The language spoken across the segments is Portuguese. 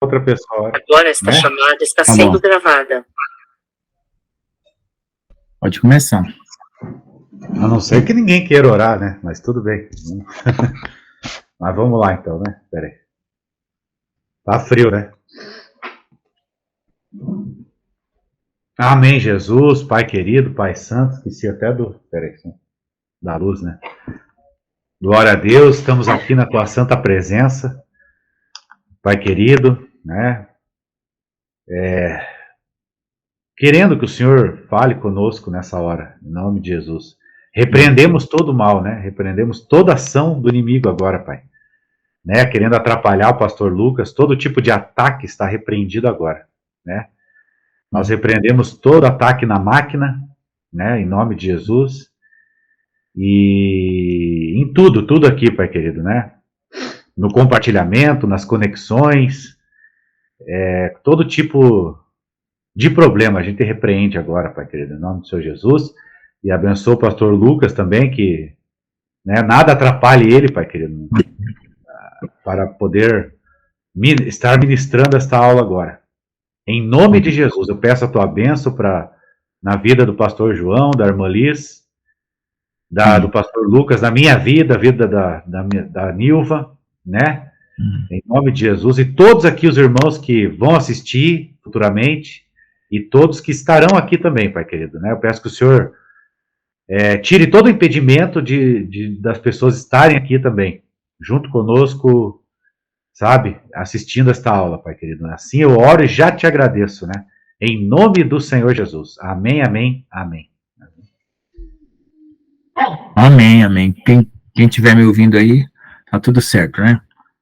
outra pessoa, Agora esta né? chamada está Tá sendo bom. gravada. Pode começar. A não ser que ninguém queira orar, né? Mas tudo bem. Mas vamos lá então, né? Pera aí. Tá frio, né? Amém, Jesus, Pai querido, Pai santo, esqueci até do... Pera aí, da luz, né? Glória a Deus, estamos aqui na tua santa presença, Pai querido, né? Querendo que o Senhor fale conosco nessa hora, em nome de Jesus. Repreendemos todo o mal, né? Repreendemos toda ação do inimigo agora, Pai. Né? Querendo atrapalhar o pastor Lucas, todo tipo de ataque está repreendido agora, né? Nós repreendemos todo ataque na máquina, né? Em nome de Jesus. E em tudo aqui, Pai querido, né? No compartilhamento, nas conexões, todo tipo de problema a gente repreende agora, Pai querido, em nome do Senhor Jesus. E abençoa o pastor Lucas também, que, né, nada atrapalhe ele, Pai querido, para poder estar ministrando esta aula agora. Em nome de Jesus, eu peço a tua bênção na vida do pastor João, da irmã Liz, do pastor Lucas, na minha vida, a vida da Nilva, né? Em nome de Jesus. E todos aqui os irmãos que vão assistir futuramente, e todos que estarão aqui também, Pai querido, né? Eu peço que o Senhor tire todo o impedimento das pessoas estarem aqui também, junto conosco, sabe? Assistindo esta aula, Pai querido. Assim eu oro e já te agradeço, né? Em nome do Senhor Jesus. Amém, amém, amém. Amém, amém. Quem estiver me ouvindo aí, tá tudo certo, né?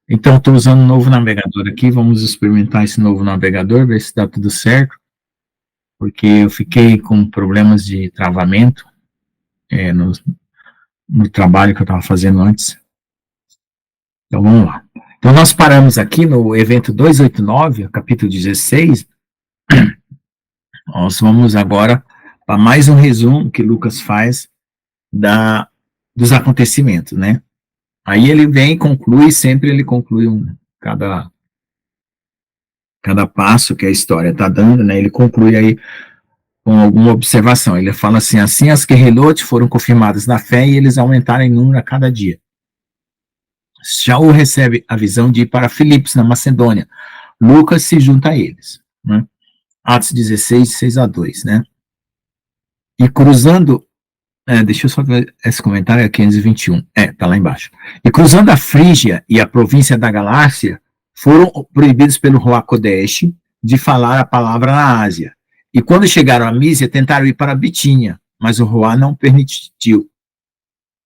Então, estou usando um novo navegador aqui, vamos experimentar esse novo navegador, ver se dá tudo certo, porque eu fiquei com problemas de travamento no trabalho que eu estava fazendo antes. Então, vamos lá. Então, nós paramos aqui no evento 289, capítulo 16. Nós vamos agora para mais um resumo que Lucas faz dos acontecimentos, né? Aí ele vem e conclui, sempre ele conclui cada passo que a história está dando, né? Ele conclui aí com alguma observação. Ele fala assim as Querelot foram confirmadas na fé e eles aumentaram em número a cada dia. Shaul recebe a visão de ir para Filipos, na Macedônia. Lucas se junta a eles, né? Atos 16, 6-2, né? E cruzando, deixa eu só ver esse comentário, é 521, tá lá embaixo. E cruzando a Frígia e a província da Galácia, foram proibidos pelo Ruach Kodesh de falar a palavra na Ásia. E quando chegaram a Mísia, tentaram ir para Bitínia, mas o Ruach não permitiu.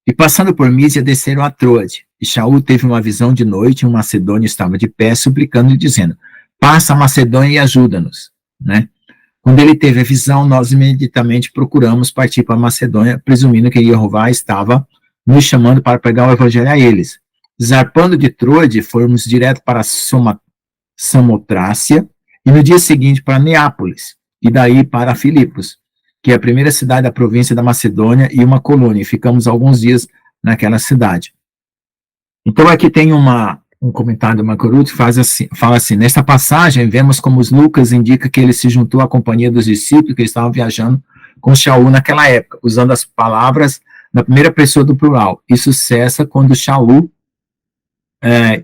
E passando por Mísia, desceram a Troade. E Shaul teve uma visão de noite, e um macedônio estava de pé, suplicando e dizendo: passa a Macedônia e ajuda-nos, né? Quando ele teve a visão, nós imediatamente procuramos partir para a Macedônia, presumindo que Jeová estava nos chamando para pregar o evangelho a eles. Zarpando de Troade, fomos direto para Samotrácia, e no dia seguinte para Neápolis, e daí para Filipos, que é a primeira cidade da província da Macedônia e uma colônia, e ficamos alguns dias naquela cidade. Então aqui tem um comentário do Macorut que fala assim: nesta passagem vemos como os Lucas indica que ele se juntou à companhia dos discípulos que estavam viajando com Shaul naquela época, usando as palavras na primeira pessoa do plural. Isso cessa quando Shaul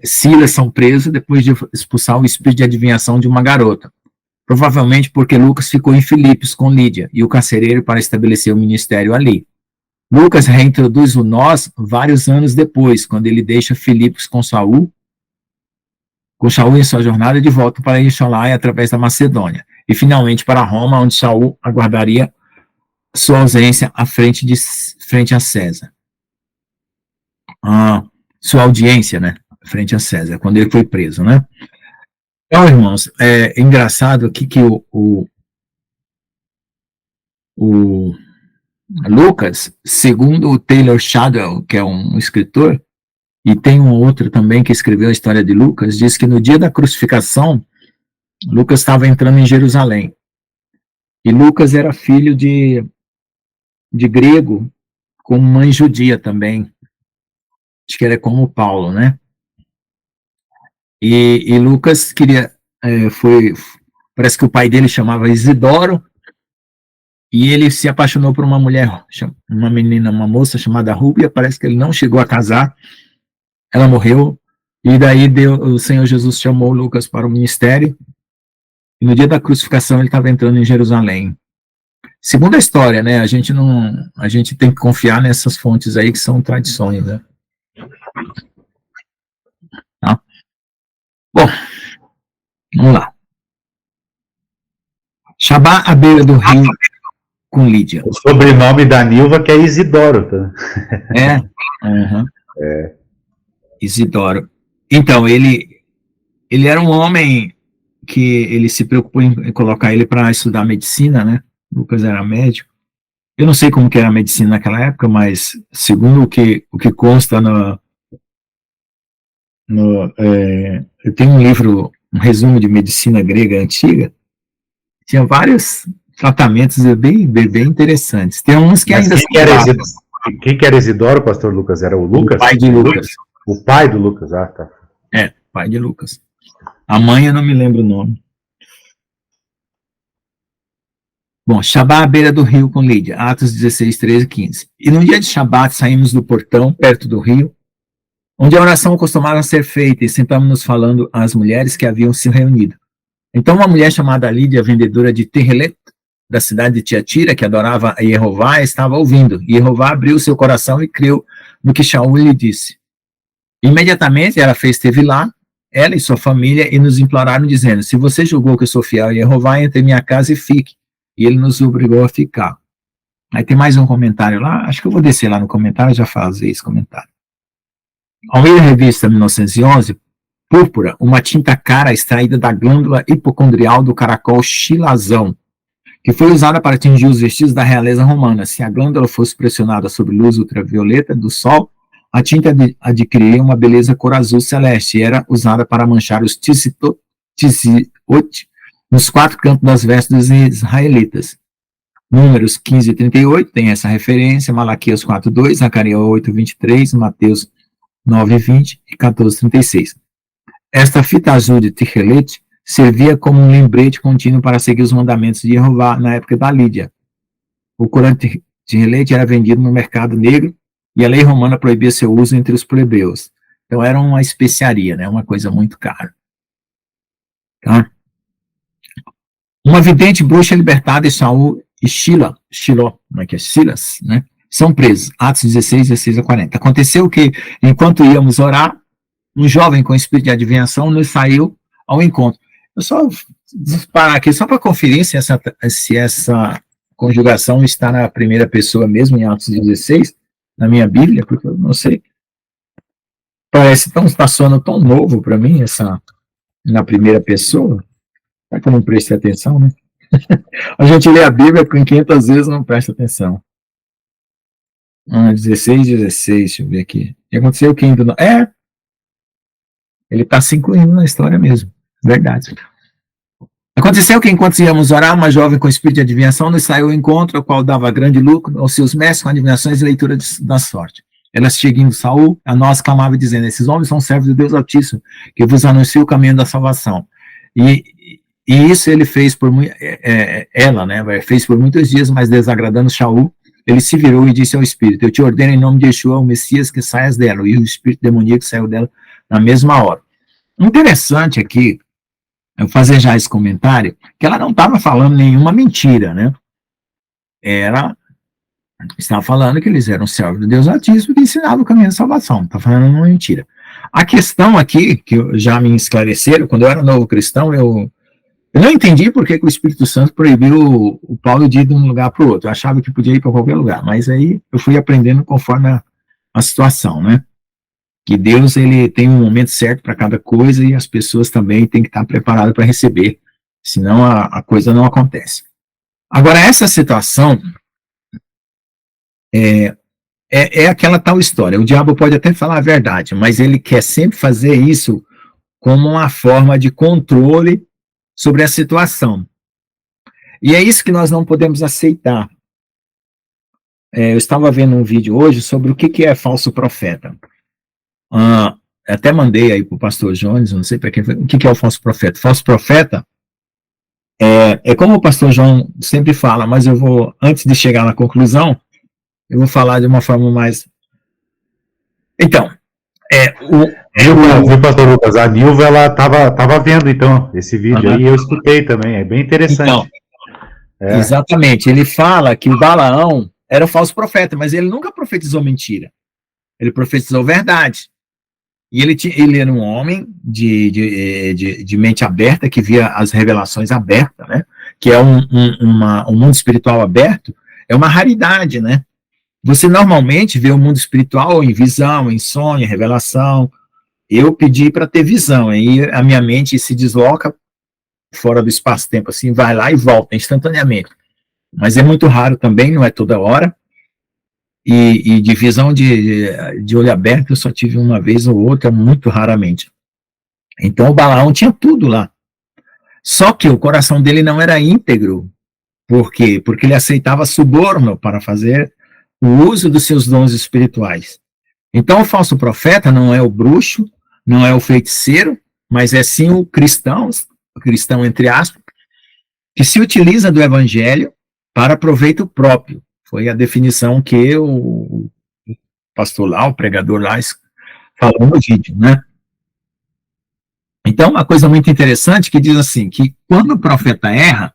Silas são presos depois de expulsar o espírito de adivinhação de uma garota. Provavelmente porque Lucas ficou em Filipos com Lídia e o carcereiro para estabelecer o ministério ali. Lucas reintroduz o nós vários anos depois, quando ele deixa Filipos com Shaul em sua jornada de volta para Ixolai através da Macedônia, e finalmente para Roma, onde Shaul aguardaria sua ausência frente a César. Sua audiência, né? Frente a César, quando ele foi preso, né? Então, irmãos, é engraçado aqui que o Lucas, segundo o Taylor Shadwell, que é um escritor, e tem um outro também que escreveu a história de Lucas, diz que no dia da crucificação, Lucas estava entrando em Jerusalém. E Lucas era filho de grego com mãe judia também. Acho que era como Paulo, né? E Lucas queria parece que o pai dele chamava Isidoro, e ele se apaixonou por uma mulher, uma moça chamada Rúbia. Parece que ele não chegou a casar, ela morreu, e daí o Senhor Jesus chamou Lucas para o ministério, e no dia da crucificação ele estava entrando em Jerusalém. Segundo a história, né, a gente tem que confiar nessas fontes aí que são tradições, né? Tá? Bom, vamos lá. Shabá à beira do rio com Lídia. O sobrenome da Nilva que é Isidoro, tá? Isidoro. Então, ele era um homem que ele se preocupou em colocar ele para estudar medicina, né? Lucas era médico. Eu não sei como que era a medicina naquela época, mas segundo o que consta eu tenho um livro, um resumo de medicina grega antiga, tinha vários tratamentos bem interessantes. Tem uns que ainda quem que era Isidoro, pastor Lucas? Era o Lucas? O pai de Lucas. O pai do Lucas, tá. Pai de Lucas. A mãe eu não me lembro o nome. Bom, Shabá à beira do rio com Lídia, Atos 16, 13 e 15. E no dia de Shabat saímos do portão, perto do rio, onde a oração costumava ser feita, e sentamos-nos falando às mulheres que haviam se reunido. Então uma mulher chamada Lídia, vendedora de Terrelet, da cidade de Tiatira, que adorava a Jeová, estava ouvindo. E Jeová abriu seu coração e creu no que Shaul lhe disse. Imediatamente ela fez Tevilá, ela e sua família, e nos imploraram, dizendo: se você julgou que eu sou fiel a Jeová, entre em minha casa e fique. E ele nos obrigou a ficar. Aí tem mais um comentário lá, acho que eu vou descer lá no comentário e já fazer esse comentário. Ao ler a revista 1911, Púrpura, uma tinta cara extraída da glândula hipocondrial do caracol xilazão, que foi usada para atingir os vestidos da realeza romana. Se a glândula fosse pressionada sob luz ultravioleta do sol, a tinta adquiriria uma beleza cor azul celeste e era usada para manchar os tzitzit nos 4 cantos das vestes dos israelitas. Números 15 e 38 tem essa referência, Malaquias 4:2, Zacarias 8:23, Mateus 9:20 e 14:36. Esta fita azul de Tichelet servia como um lembrete contínuo para seguir os mandamentos de Jeová na época da Lídia. O Corão de Tichelet era vendido no mercado negro e a lei romana proibia seu uso entre os plebeus. Então era uma especiaria, né? Uma coisa muito cara. Tá? Uma vidente bruxa libertada e Saul e Shiló, como é que é? Silas, né? São presos. Atos 16, 16 a 40. Aconteceu que, enquanto íamos orar, um jovem com espírito de adivinhação nos saiu ao encontro. Eu só vou parar aqui só para conferir se essa conjugação está na primeira pessoa mesmo, em Atos 16, na minha Bíblia, porque eu não sei. Está soando tão novo para mim, essa na primeira pessoa. Será que eu não prestei atenção, né? A gente lê a Bíblia com 500 vezes não presta atenção. 16, deixa eu ver aqui. E aconteceu que ainda não... ele está se incluindo na história mesmo. Verdade. Aconteceu que, enquanto íamos orar, uma jovem com espírito de adivinhação nos saiu ao encontro, ao qual dava grande lucro aos seus mestres com adivinhações e leitura da sorte. Ela, seguindo Saul, a nós clamava dizendo: esses homens são servos de Deus Altíssimo, que vos anuncia o caminho da salvação. E isso ele fez ela, né, fez por muitos dias, mas desagradando Shaul, ele se virou e disse ao espírito: eu te ordeno em nome de Yeshua, o Messias, que saias dela. E o espírito demoníaco saiu dela na mesma hora. Interessante aqui, eu fazer já esse comentário, que ela não estava falando nenhuma mentira, né? Ela estava falando que eles eram servos de Deus Altíssimo que ensinavam o caminho da salvação. Não está falando nenhuma mentira. A questão aqui, que já me esclareceram, quando eu era novo cristão, eu não entendi por que o Espírito Santo proibiu o Paulo de ir de um lugar para o outro. Eu achava que podia ir para qualquer lugar, mas aí eu fui aprendendo conforme a situação, né? Que Deus, ele tem um momento certo para cada coisa e as pessoas também têm que estar preparadas para receber, senão a coisa não acontece. Agora, essa situação é aquela tal história. O diabo pode até falar a verdade, mas ele quer sempre fazer isso como uma forma de controle sobre a situação. E é isso que nós não podemos aceitar. Eu estava vendo um vídeo hoje sobre o que é falso profeta. até mandei aí para o pastor Jones, não sei para quem foi, o que é o falso profeta? Falso profeta é como o pastor João sempre fala, mas eu vou, antes de chegar na conclusão, eu vou falar de uma forma mais... Então, viu, pastor Lucas? A Nilva, ela tava vendo, então, esse vídeo aí, e eu escutei também, é bem interessante. Então, exatamente, ele fala que o Balaão era falso profeta, mas ele nunca profetizou mentira, ele profetizou verdade. E ele era um homem de mente aberta, que via as revelações abertas, né? Que é um mundo espiritual aberto, é uma raridade, né? Você normalmente vê o mundo espiritual em visão, em sonho, em revelação. Eu pedi para ter visão, aí a minha mente se desloca fora do espaço-tempo, assim, vai lá e volta instantaneamente. Mas é muito raro também, não é toda hora. E de visão de olho aberto eu só tive uma vez ou outra, muito raramente. Então o Balaão tinha tudo lá. Só que o coração dele não era íntegro. Por quê? Porque ele aceitava suborno para fazer o uso dos seus dons espirituais. Então o falso profeta não é o bruxo, não é o feiticeiro, mas é sim o cristão entre aspas, que se utiliza do evangelho para proveito próprio. Foi a definição que o pastor lá, o pregador lá, falou no vídeo, né? Então, uma coisa muito interessante que diz assim, que quando o profeta erra,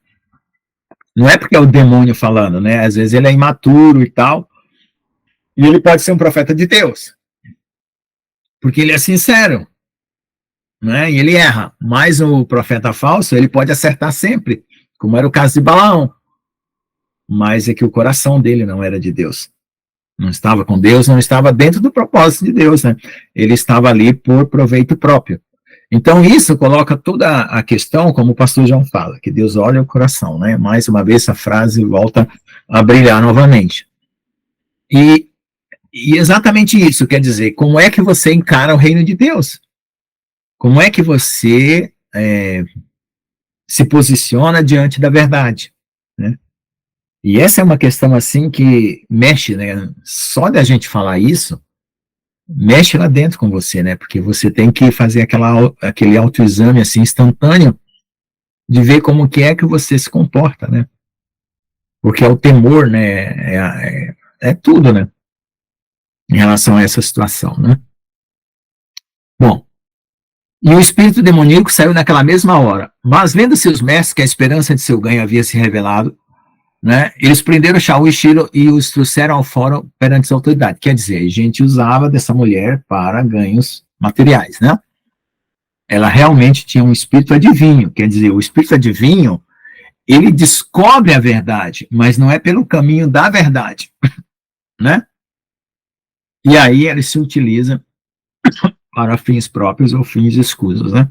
não é porque é o demônio falando, né? Às vezes ele é imaturo e tal, e ele pode ser um profeta de Deus, porque ele é sincero, né? E ele erra. Mas o profeta falso, ele pode acertar sempre, como era o caso de Balaão. Mas é que o coração dele não era de Deus. Não estava com Deus, não estava dentro do propósito de Deus, né? Ele estava ali por proveito próprio. Então isso coloca toda a questão, como o pastor João fala, que Deus olha o coração, né? Mais uma vez a frase volta a brilhar novamente. E exatamente isso, quer dizer, como é que você encara o reino de Deus? Como é que você se posiciona diante da verdade, né? E essa é uma questão assim que mexe, né? Só da gente falar isso, mexe lá dentro com você, né? Porque você tem que fazer aquele autoexame assim instantâneo de ver como que é que você se comporta, né? Porque é o temor, né? É tudo, né? Em relação a essa situação, né? Bom, e o espírito demoníaco saiu naquela mesma hora, mas vendo seus mestres que a esperança de seu ganho havia se revelado, né, eles prenderam Shaul e Shilo e os trouxeram ao fórum perante as autoridades. Quer dizer, a gente usava dessa mulher para ganhos materiais, né? Ela realmente tinha um espírito adivinho, quer dizer, o espírito adivinho, ele descobre a verdade, mas não é pelo caminho da verdade, né? E aí ele se utiliza para fins próprios ou fins escusos, né?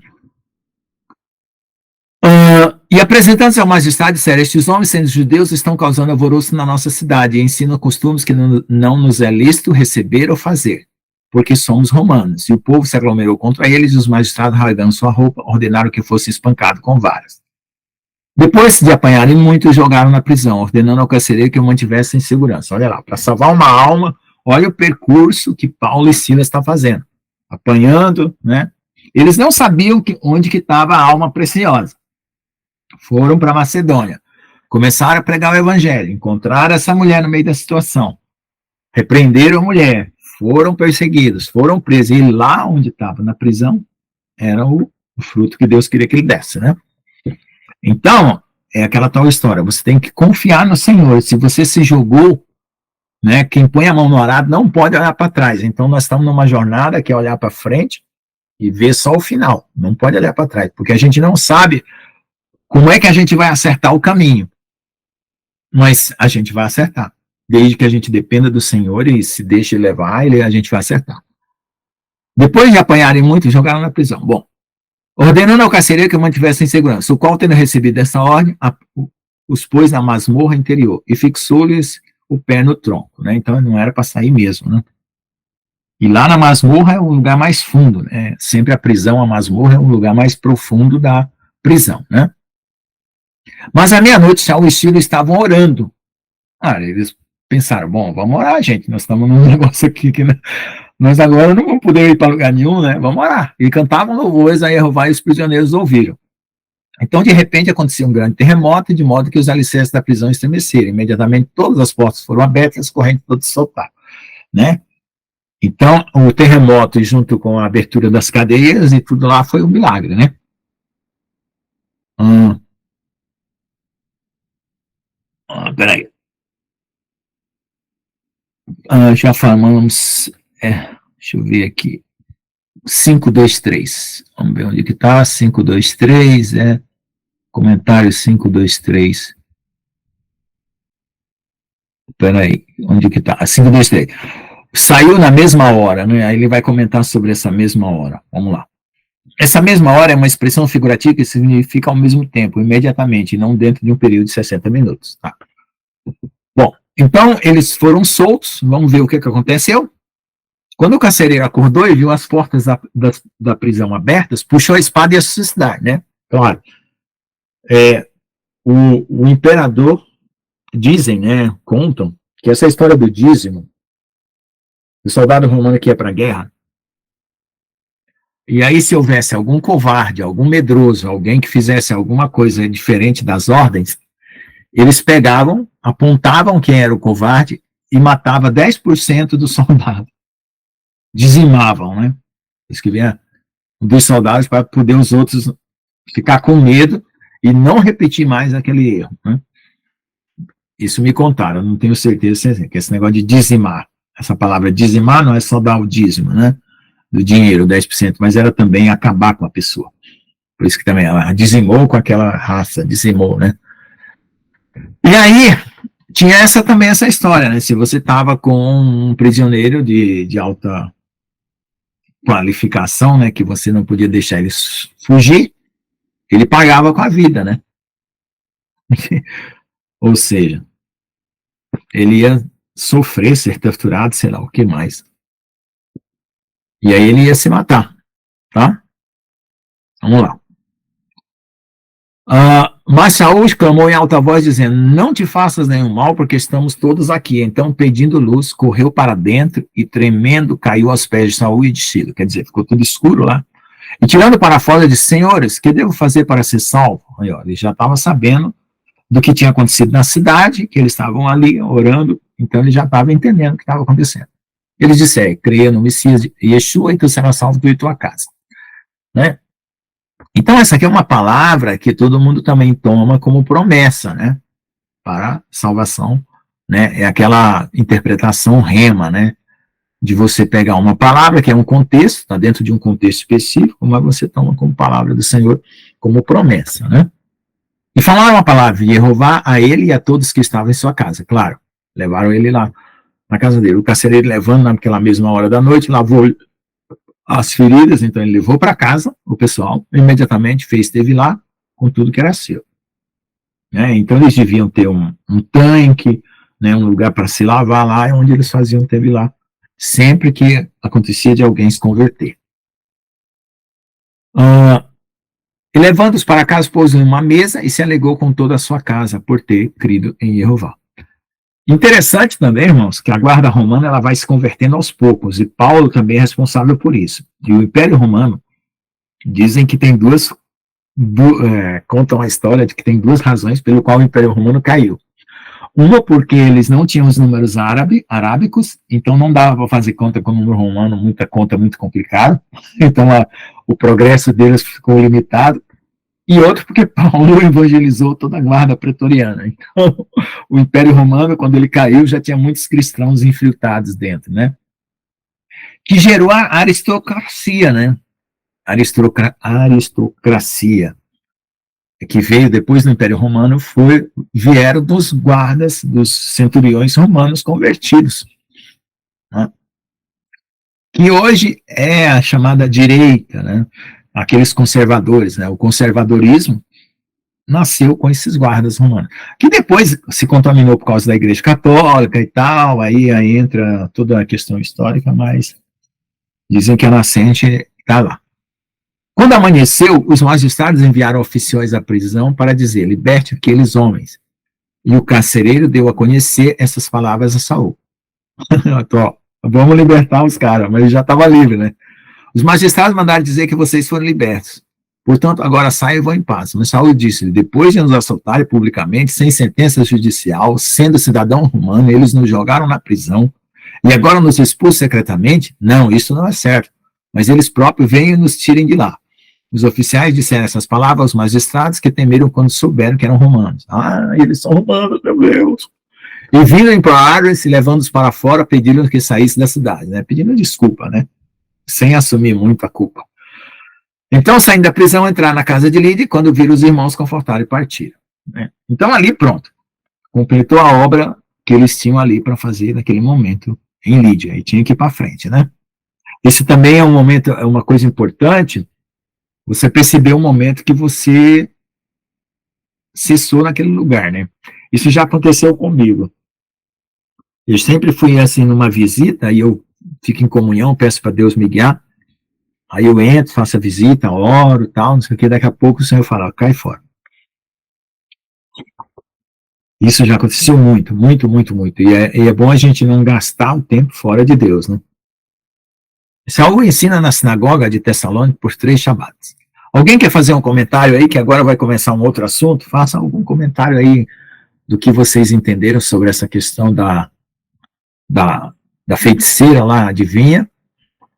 E apresentando-se ao magistrado, disseram: estes homens, sendo judeus, estão causando alvoroço na nossa cidade e ensinam costumes que não nos é lícito receber ou fazer, porque somos romanos. E o povo se aglomerou contra eles, e os magistrados, rasgando sua roupa, ordenaram que fosse espancado com varas. Depois de apanharem muito, jogaram na prisão, ordenando ao carcereiro que o mantivesse em segurança. Olha lá, para salvar uma alma, olha o percurso que Paulo e Silas estão fazendo. Apanhando, né? Eles não sabiam onde que estava a alma preciosa. Foram para Macedônia, começaram a pregar o evangelho, encontraram essa mulher no meio da situação, repreenderam a mulher, foram perseguidos, foram presos, e lá onde estava, na prisão, era o fruto que Deus queria que ele desse, né? Então, é aquela tal história, você tem que confiar no Senhor. Se você se jogou, né, quem põe a mão no arado não pode olhar para trás. Então nós estamos numa jornada que é olhar para frente e ver só o final, não pode olhar para trás, porque a gente não sabe como é que a gente vai acertar o caminho, mas a gente vai acertar, desde que a gente dependa do Senhor e se deixe levar, a gente vai acertar. Depois de apanharem muito, jogaram na prisão. Bom, ordenando ao carcereiro que o mantivesse em segurança, o qual, tendo recebido essa ordem, os pôs na masmorra interior e fixou-lhes o pé no tronco, né? Então não era para sair mesmo, né? E lá na masmorra é o lugar mais fundo, né? Sempre a prisão, a masmorra é o lugar mais profundo da prisão, né? Mas à meia-noite, Shaul e Shilo estavam orando. Eles pensaram, bom, vamos orar, gente, nós estamos num negócio aqui que nós agora não vamos poder ir para lugar nenhum, né? Vamos orar. E cantavam louvores a Jeová e os prisioneiros ouviram. Então, de repente, aconteceu um grande terremoto, de modo que os alicerces da prisão estremeceram. Imediatamente, todas as portas foram abertas e as correntes todas soltaram, né? Então, o terremoto, junto com a abertura das cadeias e tudo lá, foi um milagre, né? Peraí. Já falamos, deixa eu ver aqui, 523, vamos ver onde que está, 523, comentário 523, peraí, onde que está, 523, saiu na mesma hora, né? Aí ele vai comentar sobre essa mesma hora, vamos lá. Essa mesma hora é uma expressão figurativa que significa ao mesmo tempo, imediatamente, não dentro de um período de 60 minutos, tá? Bom, então eles foram soltos, vamos ver o que aconteceu. Quando o carcereiro acordou e viu as portas da prisão abertas, puxou a espada e ia se suicidar, né? Claro. O imperador, dizem, né, contam, que essa história do dízimo, o soldado romano que ia para a guerra, e aí se houvesse algum covarde, algum medroso, alguém que fizesse alguma coisa diferente das ordens, eles pegavam, apontavam quem era o covarde e matava 10% do soldado. Dizimavam, né? Isso que vinha dos soldados para poder os outros ficar com medo e não repetir mais aquele erro, né? Isso me contaram, não tenho certeza que esse negócio de dizimar, essa palavra dizimar não é só dar o dízimo, né? Do dinheiro, 10%, mas era também acabar com a pessoa. Por isso que também ela dizimou com aquela raça, dizimou, né? E aí, tinha também essa história, né? Se você estava com um prisioneiro de alta qualificação, né? Que você não podia deixar ele fugir, ele pagava com a vida, né? Ou seja, ele ia sofrer, ser torturado, sei lá o que mais. E aí ele ia se matar, tá? Vamos lá. Mas Saul clamou em alta voz, dizendo, não te faças nenhum mal, porque estamos todos aqui. Então, pedindo luz, correu para dentro e, tremendo, caiu aos pés de Saul e de Silo. Quer dizer, ficou tudo escuro lá. E tirando para fora, disse, senhores, que devo fazer para ser salvo? Aí, ó, ele já estava sabendo do que tinha acontecido na cidade, que eles estavam ali orando, então ele já estava entendendo o que estava acontecendo. Eles disseram, creia no Messias de Yeshua e tu serás salvo tu e tua casa. Né? Então essa aqui é uma palavra que todo mundo também toma como promessa, né? Para salvação, né? É aquela interpretação rema, né? De você pegar uma palavra que é um contexto, está dentro de um contexto específico, mas você toma como palavra do Senhor, como promessa, né? E falaram a palavra de Jeová a ele e a todos que estavam em sua casa, claro. Levaram ele lá na casa dele. O carcereiro, levando naquela mesma hora da noite, lavou as feridas, então ele levou para casa o pessoal, imediatamente esteve lá com tudo que era seu. Né? Então eles deviam ter um tanque, né, um lugar para se lavar lá, onde eles faziam, teve lá, sempre que acontecia de alguém se converter. E levando-os para casa, pôs em uma mesa e se alegou com toda a sua casa por ter crido em Jeová. Interessante também, irmãos, que a guarda romana ela vai se convertendo aos poucos, e Paulo também é responsável por isso. E o Império Romano, dizem que tem contam a história de que tem duas razões pelo qual o Império Romano caiu. Uma porque eles não tinham os números arábicos, então não dava para fazer conta com o número romano, muita conta muito complicado, então o progresso deles ficou limitado. E outro porque Paulo evangelizou toda a guarda pretoriana. Então, o Império Romano, quando ele caiu, já tinha muitos cristãos infiltrados dentro, né? Que gerou a aristocracia, né? Aristocracia, que veio depois do Império Romano, vieram dos guardas, dos centuriões romanos convertidos, né? Que hoje é a chamada direita, né? Aqueles conservadores, né? O conservadorismo nasceu com esses guardas romanos, que depois se contaminou por causa da Igreja Católica e tal, aí entra toda a questão histórica, mas dizem que a nascente está lá. Quando amanheceu, os magistrados enviaram oficiais à prisão para dizer, liberte aqueles homens. E o carcereiro deu a conhecer essas palavras a Saul. Então, vamos libertar os caras, mas ele já estava livre, né? Os magistrados mandaram dizer que vocês foram libertos. Portanto, agora saiam e vão em paz. Mas Saul disse, depois de nos assaltarem publicamente, sem sentença judicial, sendo cidadão romano, eles nos jogaram na prisão, e agora nos expulsam secretamente? Não, isso não é certo. Mas eles próprios venham e nos tirem de lá. Os oficiais disseram essas palavras aos magistrados, que temeram quando souberam que eram romanos. Ah, eles são romanos, meu Deus! E viram implorar-se, levando-os para fora, pedindo que saísse da cidade, né? Pedindo desculpa, né? Sem assumir muito a culpa. Então, saindo da prisão, entraram na casa de Lídia, e quando viram os irmãos, confortaram e partiram, né? Então, ali, pronto. Completou a obra que eles tinham ali para fazer naquele momento em Lídia, e tinha que ir para frente, né? Esse também é um momento, é uma coisa importante, você percebeu o momento que você cessou naquele lugar, né? Isso já aconteceu comigo. Eu sempre fui assim numa visita, aí eu fico em comunhão, peço para Deus me guiar, aí eu entro, faço a visita, oro, tal, não sei o que, daqui a pouco o Senhor fala, cai fora. Isso já aconteceu muito, muito, muito, muito, e é bom a gente não gastar o tempo fora de Deus, né? Saul ensina na sinagoga de Tessalônica por 3 Shabbats. Alguém quer fazer um comentário aí, que agora vai começar um outro assunto? Faça algum comentário aí do que vocês entenderam sobre essa questão da feiticeira lá, adivinha,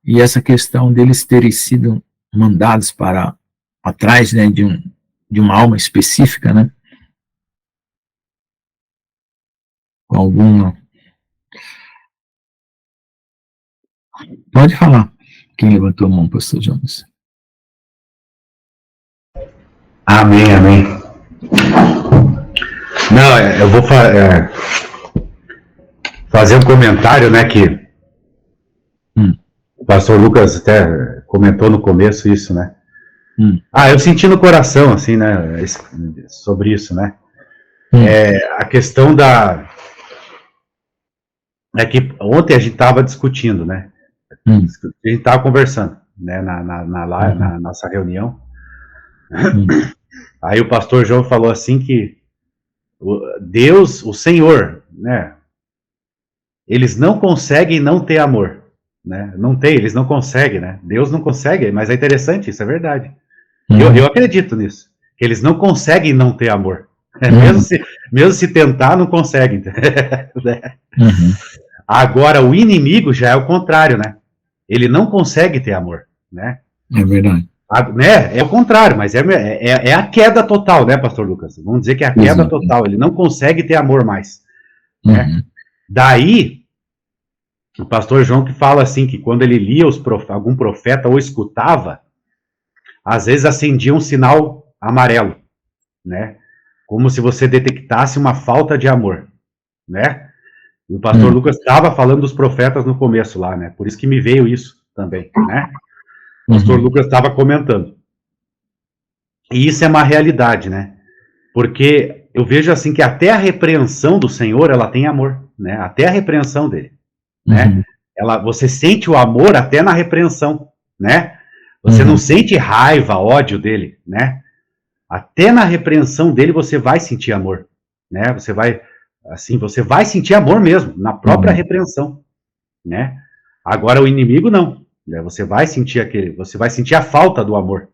e essa questão deles terem sido mandados para atrás, né, de uma alma específica, né? Com alguma... Pode falar. Quem levantou a mão, pastor Jones? Amém, amém. Não, eu vou fazer um comentário, né, que o pastor Lucas até comentou no começo isso, né? Eu senti no coração, assim, né, sobre isso, né? A questão é que ontem a gente estava discutindo, né? A gente estava conversando, né, na nossa reunião. Aí o pastor João falou assim que Deus, o Senhor, né, eles não conseguem não ter amor, né? Eles não conseguem, né? Deus não consegue, mas é interessante, isso é verdade. Eu acredito nisso, que eles não conseguem não ter amor. Mesmo se tentar, não conseguem. Agora, o inimigo já é o contrário, né? Ele não consegue ter amor, né? É verdade. É o contrário, mas é a queda total, né, pastor Lucas? Vamos dizer que é a queda total, ele não consegue ter amor mais, né? Daí, o pastor João que fala assim, que quando ele lia algum profeta ou escutava, às vezes acendia um sinal amarelo, né? Como se você detectasse uma falta de amor, né? E o pastor Lucas estava falando dos profetas no começo lá, né? Por isso que me veio isso também, né? O pastor Lucas estava comentando. E isso é uma realidade, né? Porque eu vejo assim que até a repreensão do Senhor, ela tem amor, né? Até a repreensão dele, né? Você sente o amor até na repreensão, né? Você não sente raiva, ódio dele, né? Até na repreensão dele você vai sentir amor, né? Você vai sentir amor mesmo, na própria repreensão, né? Agora o inimigo não. Você vai sentir a falta do amor.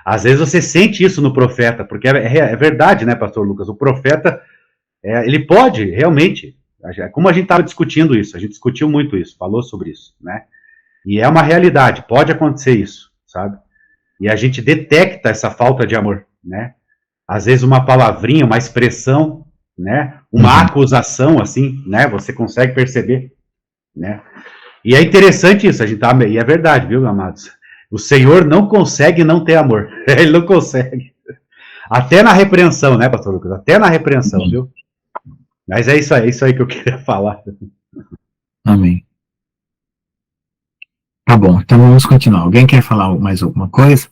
Às vezes você sente isso no profeta, porque é verdade, né, pastor Lucas? O profeta, ele pode, realmente, como a gente estava discutindo isso, a gente discutiu muito isso, falou sobre isso, né? E é uma realidade, pode acontecer isso, sabe? E a gente detecta essa falta de amor, né? Às vezes uma palavrinha, uma expressão, né? Uma acusação, assim, né? Você consegue perceber, né? E é interessante isso, e é verdade, viu, amados? O Senhor não consegue não ter amor. Ele não consegue. Até na repreensão, né, pastor Lucas? Até na repreensão, viu? Mas é isso aí que eu queria falar. Amém. Tá bom, então vamos continuar. Alguém quer falar mais alguma coisa?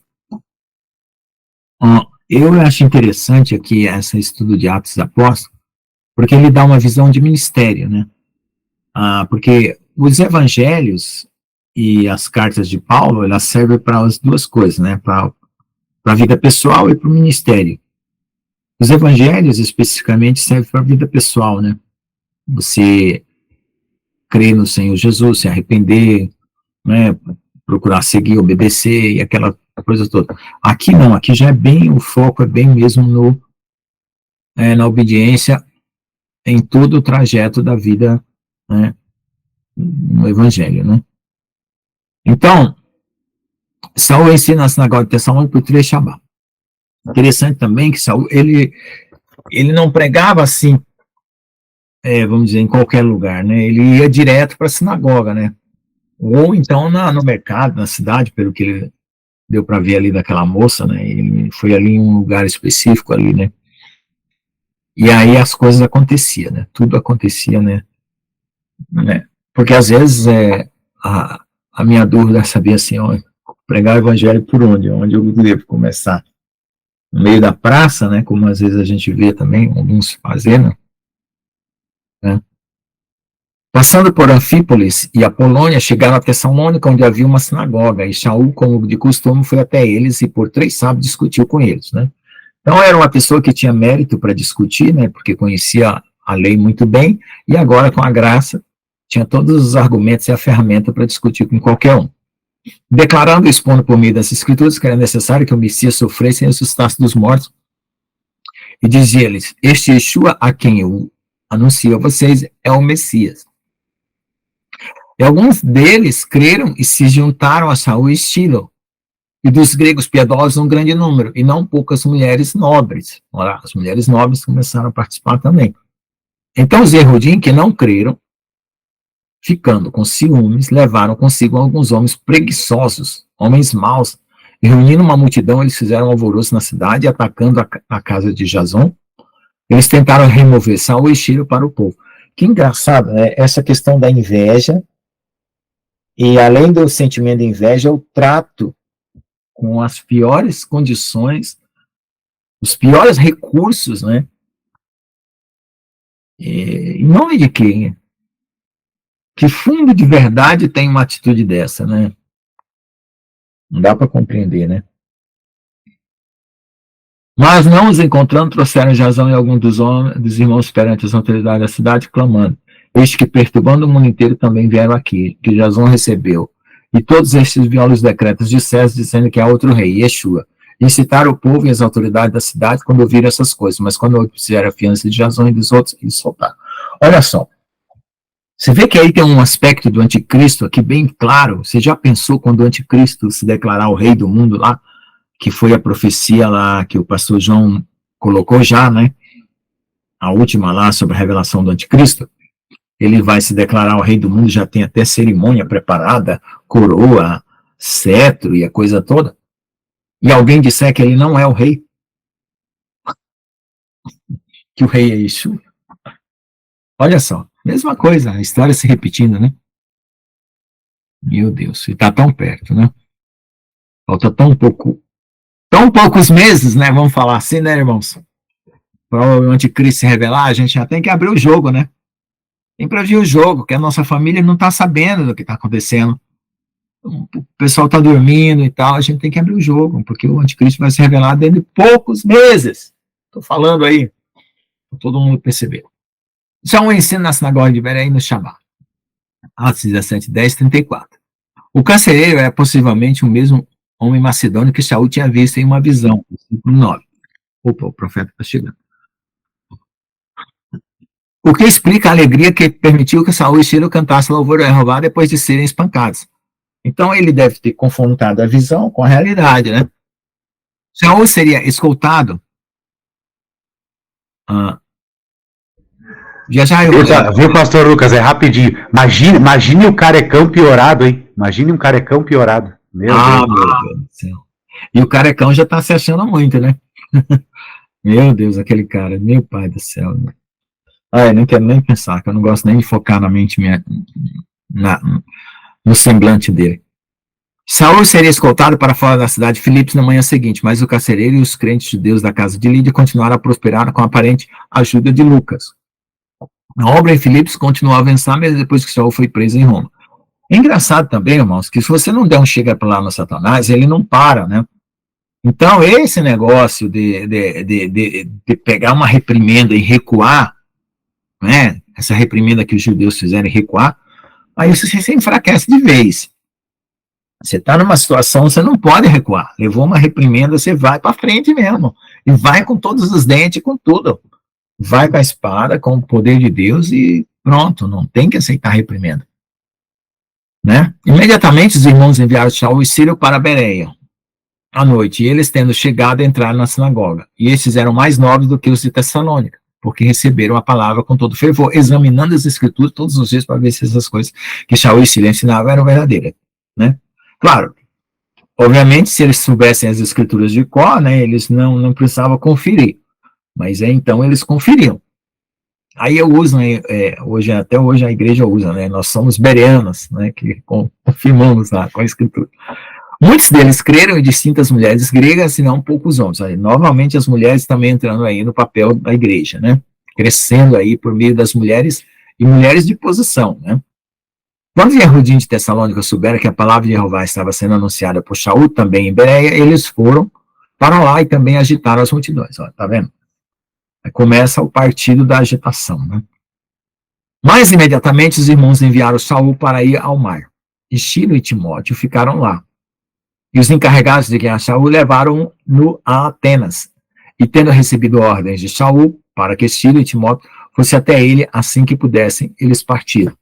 Eu acho interessante aqui esse estudo de Atos dos Apóstolos, porque ele dá uma visão de ministério, né? Porque os evangelhos e as cartas de Paulo, elas servem para as duas coisas, né? Para a vida pessoal e para o ministério. Os evangelhos, especificamente, servem para a vida pessoal, né? Você crer no Senhor Jesus, se arrepender, né? Procurar seguir, obedecer e aquela coisa toda. Aqui não, aqui já é bem, o foco é bem mesmo na obediência em todo o trajeto da vida, né? No evangelho, né? Então, Saul ensina na sinagoga de Tessalônica por 3 Shabbat. Interessante também que Saul, ele não pregava assim, vamos dizer, em qualquer lugar, né? Ele ia direto para a sinagoga, né? Ou então no mercado, na cidade, pelo que ele deu para ver ali daquela moça, né? Ele foi ali em um lugar específico ali, né? E aí as coisas aconteciam, né? Tudo acontecia, né? Porque às vezes a minha dúvida é saber assim, ó, pregar o evangelho por onde? Onde eu devo começar? No meio da praça, né? Como às vezes a gente vê também alguns fazendo, né? Passando por Anfípolis e Apolônia, chegaram a Tessalônica, onde havia uma sinagoga, e Shaul, como de costume, foi até eles e por 3 sábados discutiu com eles, né? Então era uma pessoa que tinha mérito para discutir, né? Porque conhecia a lei muito bem, e agora com a graça tinha todos os argumentos e a ferramenta para discutir com qualquer um. Declarando e expondo por meio das escrituras que era necessário que o Messias sofresse e ressuscitasse dos mortos, e dizia-lhes: este Yeshua a quem eu anuncio a vocês é o Messias. E alguns deles creram e se juntaram a Saul e Estilo, e dos gregos piedosos um grande número, e não poucas mulheres nobres. Ora, as mulheres nobres começaram a participar também. Então os Yehudim, que não creram, ficando com ciúmes, levaram consigo alguns homens preguiçosos, homens maus, e reunindo uma multidão, eles fizeram alvoroço na cidade, atacando a casa de Jason. Eles tentaram remover Saul e Estilo para o povo. Que engraçado, né? Essa questão da inveja, e além do sentimento de inveja, o trato com as piores condições, os piores recursos, né? Em nome de quem? Que fundo de verdade tem uma atitude dessa, né? Não dá para compreender, né? Mas não os encontrando, trouxeram Jasão e alguns dos irmãos perante as autoridades da cidade, clamando: este que perturbando o mundo inteiro também vieram aqui, que Jasão recebeu. E todos estes violam os decretos de César, dizendo que há outro rei, Yeshua. Incitaram o povo e as autoridades da cidade quando ouviram essas coisas, mas quando fizeram a fiança de Jasão e dos outros, eles soltaram. Olha só, você vê que aí tem um aspecto do anticristo aqui bem claro. Você já pensou quando o anticristo se declarar o rei do mundo lá, que foi a profecia lá que o pastor João colocou já, né? A última lá sobre a revelação do anticristo. Ele vai se declarar o rei do mundo, já tem até cerimônia preparada, coroa, cetro e a coisa toda. E alguém disser que ele não é o rei, que o rei é Yeshua. Olha só, mesma coisa, a história se repetindo, né? Meu Deus, e está tão perto, né? Falta tão poucos meses, né? Vamos falar assim, né, irmãos? Para o anticristo se revelar, a gente já tem que abrir o jogo, né? Tem para ver o jogo, que a nossa família não está sabendo do que está acontecendo. O pessoal está dormindo e tal, a gente tem que abrir o jogo, porque o anticristo vai se revelar dentro de poucos meses. Estou falando aí, para todo mundo perceber. Isso é um ensino na sinagoga de Berém no Shabbat. Atos 17, 10, 34. O carcereiro era possivelmente o mesmo homem macedônio que Saul tinha visto em uma visão, versículo 9. Opa, o profeta está chegando. O que explica a alegria que permitiu que Saul e Ciro cantassem louvor a Jeová depois de serem espancados. Então ele deve ter confrontado a visão com a realidade, né? Saul seria escoltado. Viu, pastor Lucas? É rapidinho. Imagine o carecão piorado, hein? Imagine um carecão piorado. Meu Deus do céu. E o carecão já está se achando muito, né? Meu Deus, aquele cara, meu pai do céu. Eu não quero nem pensar, que eu não gosto nem de focar na mente minha, no semblante dele. Saul seria escoltado para fora da cidade de Filipos na manhã seguinte, mas o carcereiro e os crentes judeus da casa de Lídia continuaram a prosperar com a aparente ajuda de Lucas. A obra em Filipos continuou a avançar mesmo depois que Saul foi preso em Roma. É engraçado também, irmãos, que se você não der um chega para lá no Satanás, ele não para, né? Então, esse negócio de pegar uma reprimenda e recuar, né, essa reprimenda que os judeus fizeram e recuar, aí você se enfraquece de vez. Você está numa situação, você não pode recuar. Levou uma reprimenda, você vai para frente mesmo. E vai com todos os dentes, com tudo. Vai com a espada, com o poder de Deus e pronto, não tem que aceitar reprimenda. Né? Imediatamente os irmãos enviaram Shaul e Sírio para Bereia à noite, e eles, tendo chegado, entraram na sinagoga. E estes eram mais nobres do que os de Tessalônica, porque receberam a palavra com todo fervor, examinando as escrituras todos os dias para ver se essas coisas que Shaul e Sírio ensinavam eram verdadeiras. Né? Claro, obviamente, se eles soubessem as escrituras de cor, né, eles não precisavam conferir, mas então eles conferiam. Aí eu uso, né, hoje, até hoje a igreja usa, né, nós somos bereanos, né, que confirmamos lá com a escritura. Muitos deles creram em distintas mulheres gregas e não poucos homens. Aí, novamente as mulheres também entrando aí no papel da igreja, né, crescendo aí por meio das mulheres e mulheres de posição, né. Quando os Yehudim de Tessalônica souberam que a palavra de Jeová estava sendo anunciada por Shaul também em Bereia, eles foram para lá e também agitaram as multidões. Ó, tá vendo? Aí começa o partido da agitação. Né? Mas imediatamente os irmãos enviaram Shaul para ir ao mar. E Chilo e Timóteo ficaram lá. E os encarregados de guiar Shaul levaram-no a Atenas. E tendo recebido ordens de Shaul para que Chilo e Timóteo fossem até ele assim que pudessem, eles partiram.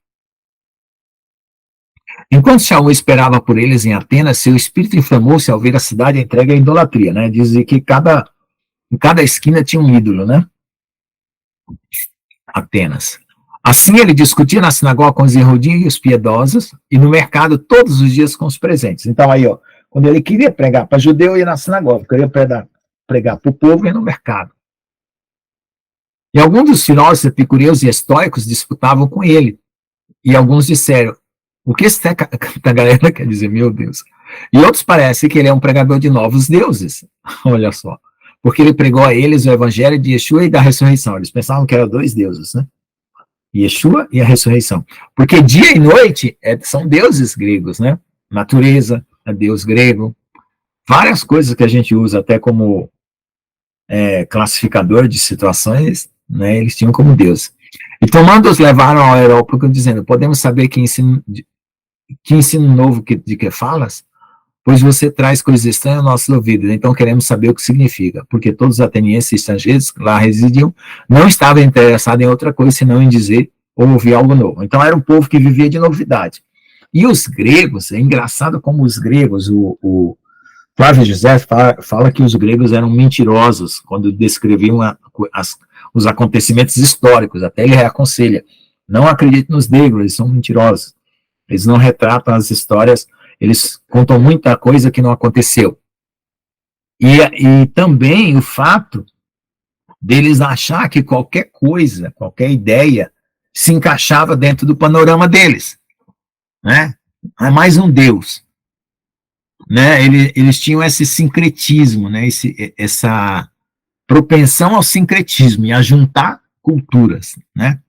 Enquanto Shaul esperava por eles em Atenas, seu espírito inflamou-se ao ver a cidade entregue à idolatria, né? Diz que em cada esquina tinha um ídolo, né? Atenas. Assim ele discutia na sinagoga com os Yehudim e os piedosos, e no mercado todos os dias com os presentes. Então aí, ó, quando ele queria pregar para judeu, ia na sinagoga, queria pregar para o povo, ia no mercado. E alguns dos filósofos epicureus e estoicos disputavam com ele, e alguns disseram: o que essa galera quer dizer, meu Deus? E outros parecem que ele é um pregador de novos deuses. Olha só. Porque ele pregou a eles o evangelho de Yeshua e da ressurreição. Eles pensavam que eram dois deuses, né? Yeshua e a ressurreição. Porque dia e noite são deuses gregos, né? Natureza é deus grego. Várias coisas que a gente usa até como classificador de situações, né? Eles tinham como deus. E tomando-os levaram ao Areópago, dizendo: podemos saber que ensino novo de que falas? Pois você traz coisas estranhas aos nossos ouvidos, então queremos saber o que significa, porque todos os atenienses e estrangeiros que lá residiam não estavam interessados em outra coisa, senão em dizer ou ouvir algo novo. Então era um povo que vivia de novidade. E os gregos, é engraçado como os gregos, o Flávio José fala que os gregos eram mentirosos quando descreviam os acontecimentos históricos, até ele aconselha: não acredite nos gregos, eles são mentirosos, eles não retratam as histórias, eles contam muita coisa que não aconteceu. E também o fato deles achar que qualquer coisa, qualquer ideia, se encaixava dentro do panorama deles. Né? É mais um Deus. Né? Eles tinham esse sincretismo, né? Essa propensão ao sincretismo e a juntar culturas. Né?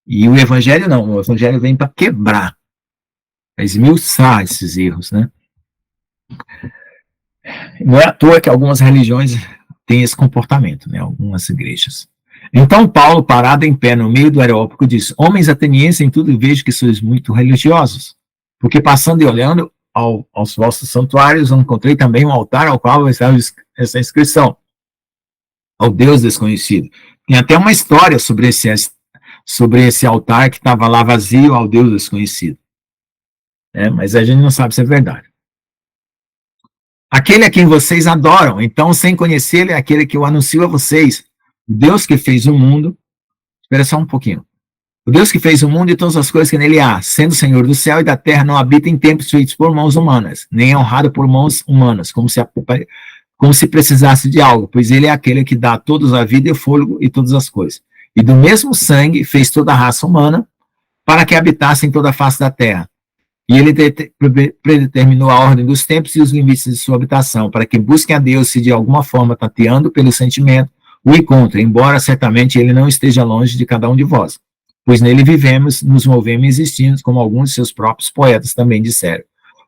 E o evangelho não, o evangelho vem para quebrar, para esmiuçar esses erros, né? Não é à toa que algumas religiões têm esse comportamento, né? Algumas igrejas. Então Paulo, parado em pé no meio do Areópago, disse: homens atenienses, em tudo vejo que sois muito religiosos, porque passando e olhando aos vossos santuários, encontrei também um altar ao qual estava essa inscrição: ao Deus desconhecido. Tem até uma história sobre esse altar que estava lá vazio, ao Deus desconhecido. Mas a gente não sabe se é verdade. Aquele a quem vocês adoram, então, sem conhecê-lo, é aquele que eu anuncio a vocês. O Deus que fez o mundo, espera só um pouquinho. O Deus que fez o mundo e todas as coisas que nele há, sendo Senhor do céu e da terra, não habita em templos feitos por mãos humanas, nem é honrado por mãos humanas, como se precisasse de algo, pois ele é aquele que dá a todos a vida e o fôlego e todas as coisas. E do mesmo sangue fez toda a raça humana, para que habitasse em toda a face da terra. E ele predeterminou a ordem dos tempos e os limites de sua habitação, para que busquem a Deus se de alguma forma, tateando pelo sentimento, o encontrem, embora certamente ele não esteja longe de cada um de vós. Pois nele vivemos, nos movemos e existimos, como alguns de seus próprios poetas também disseram,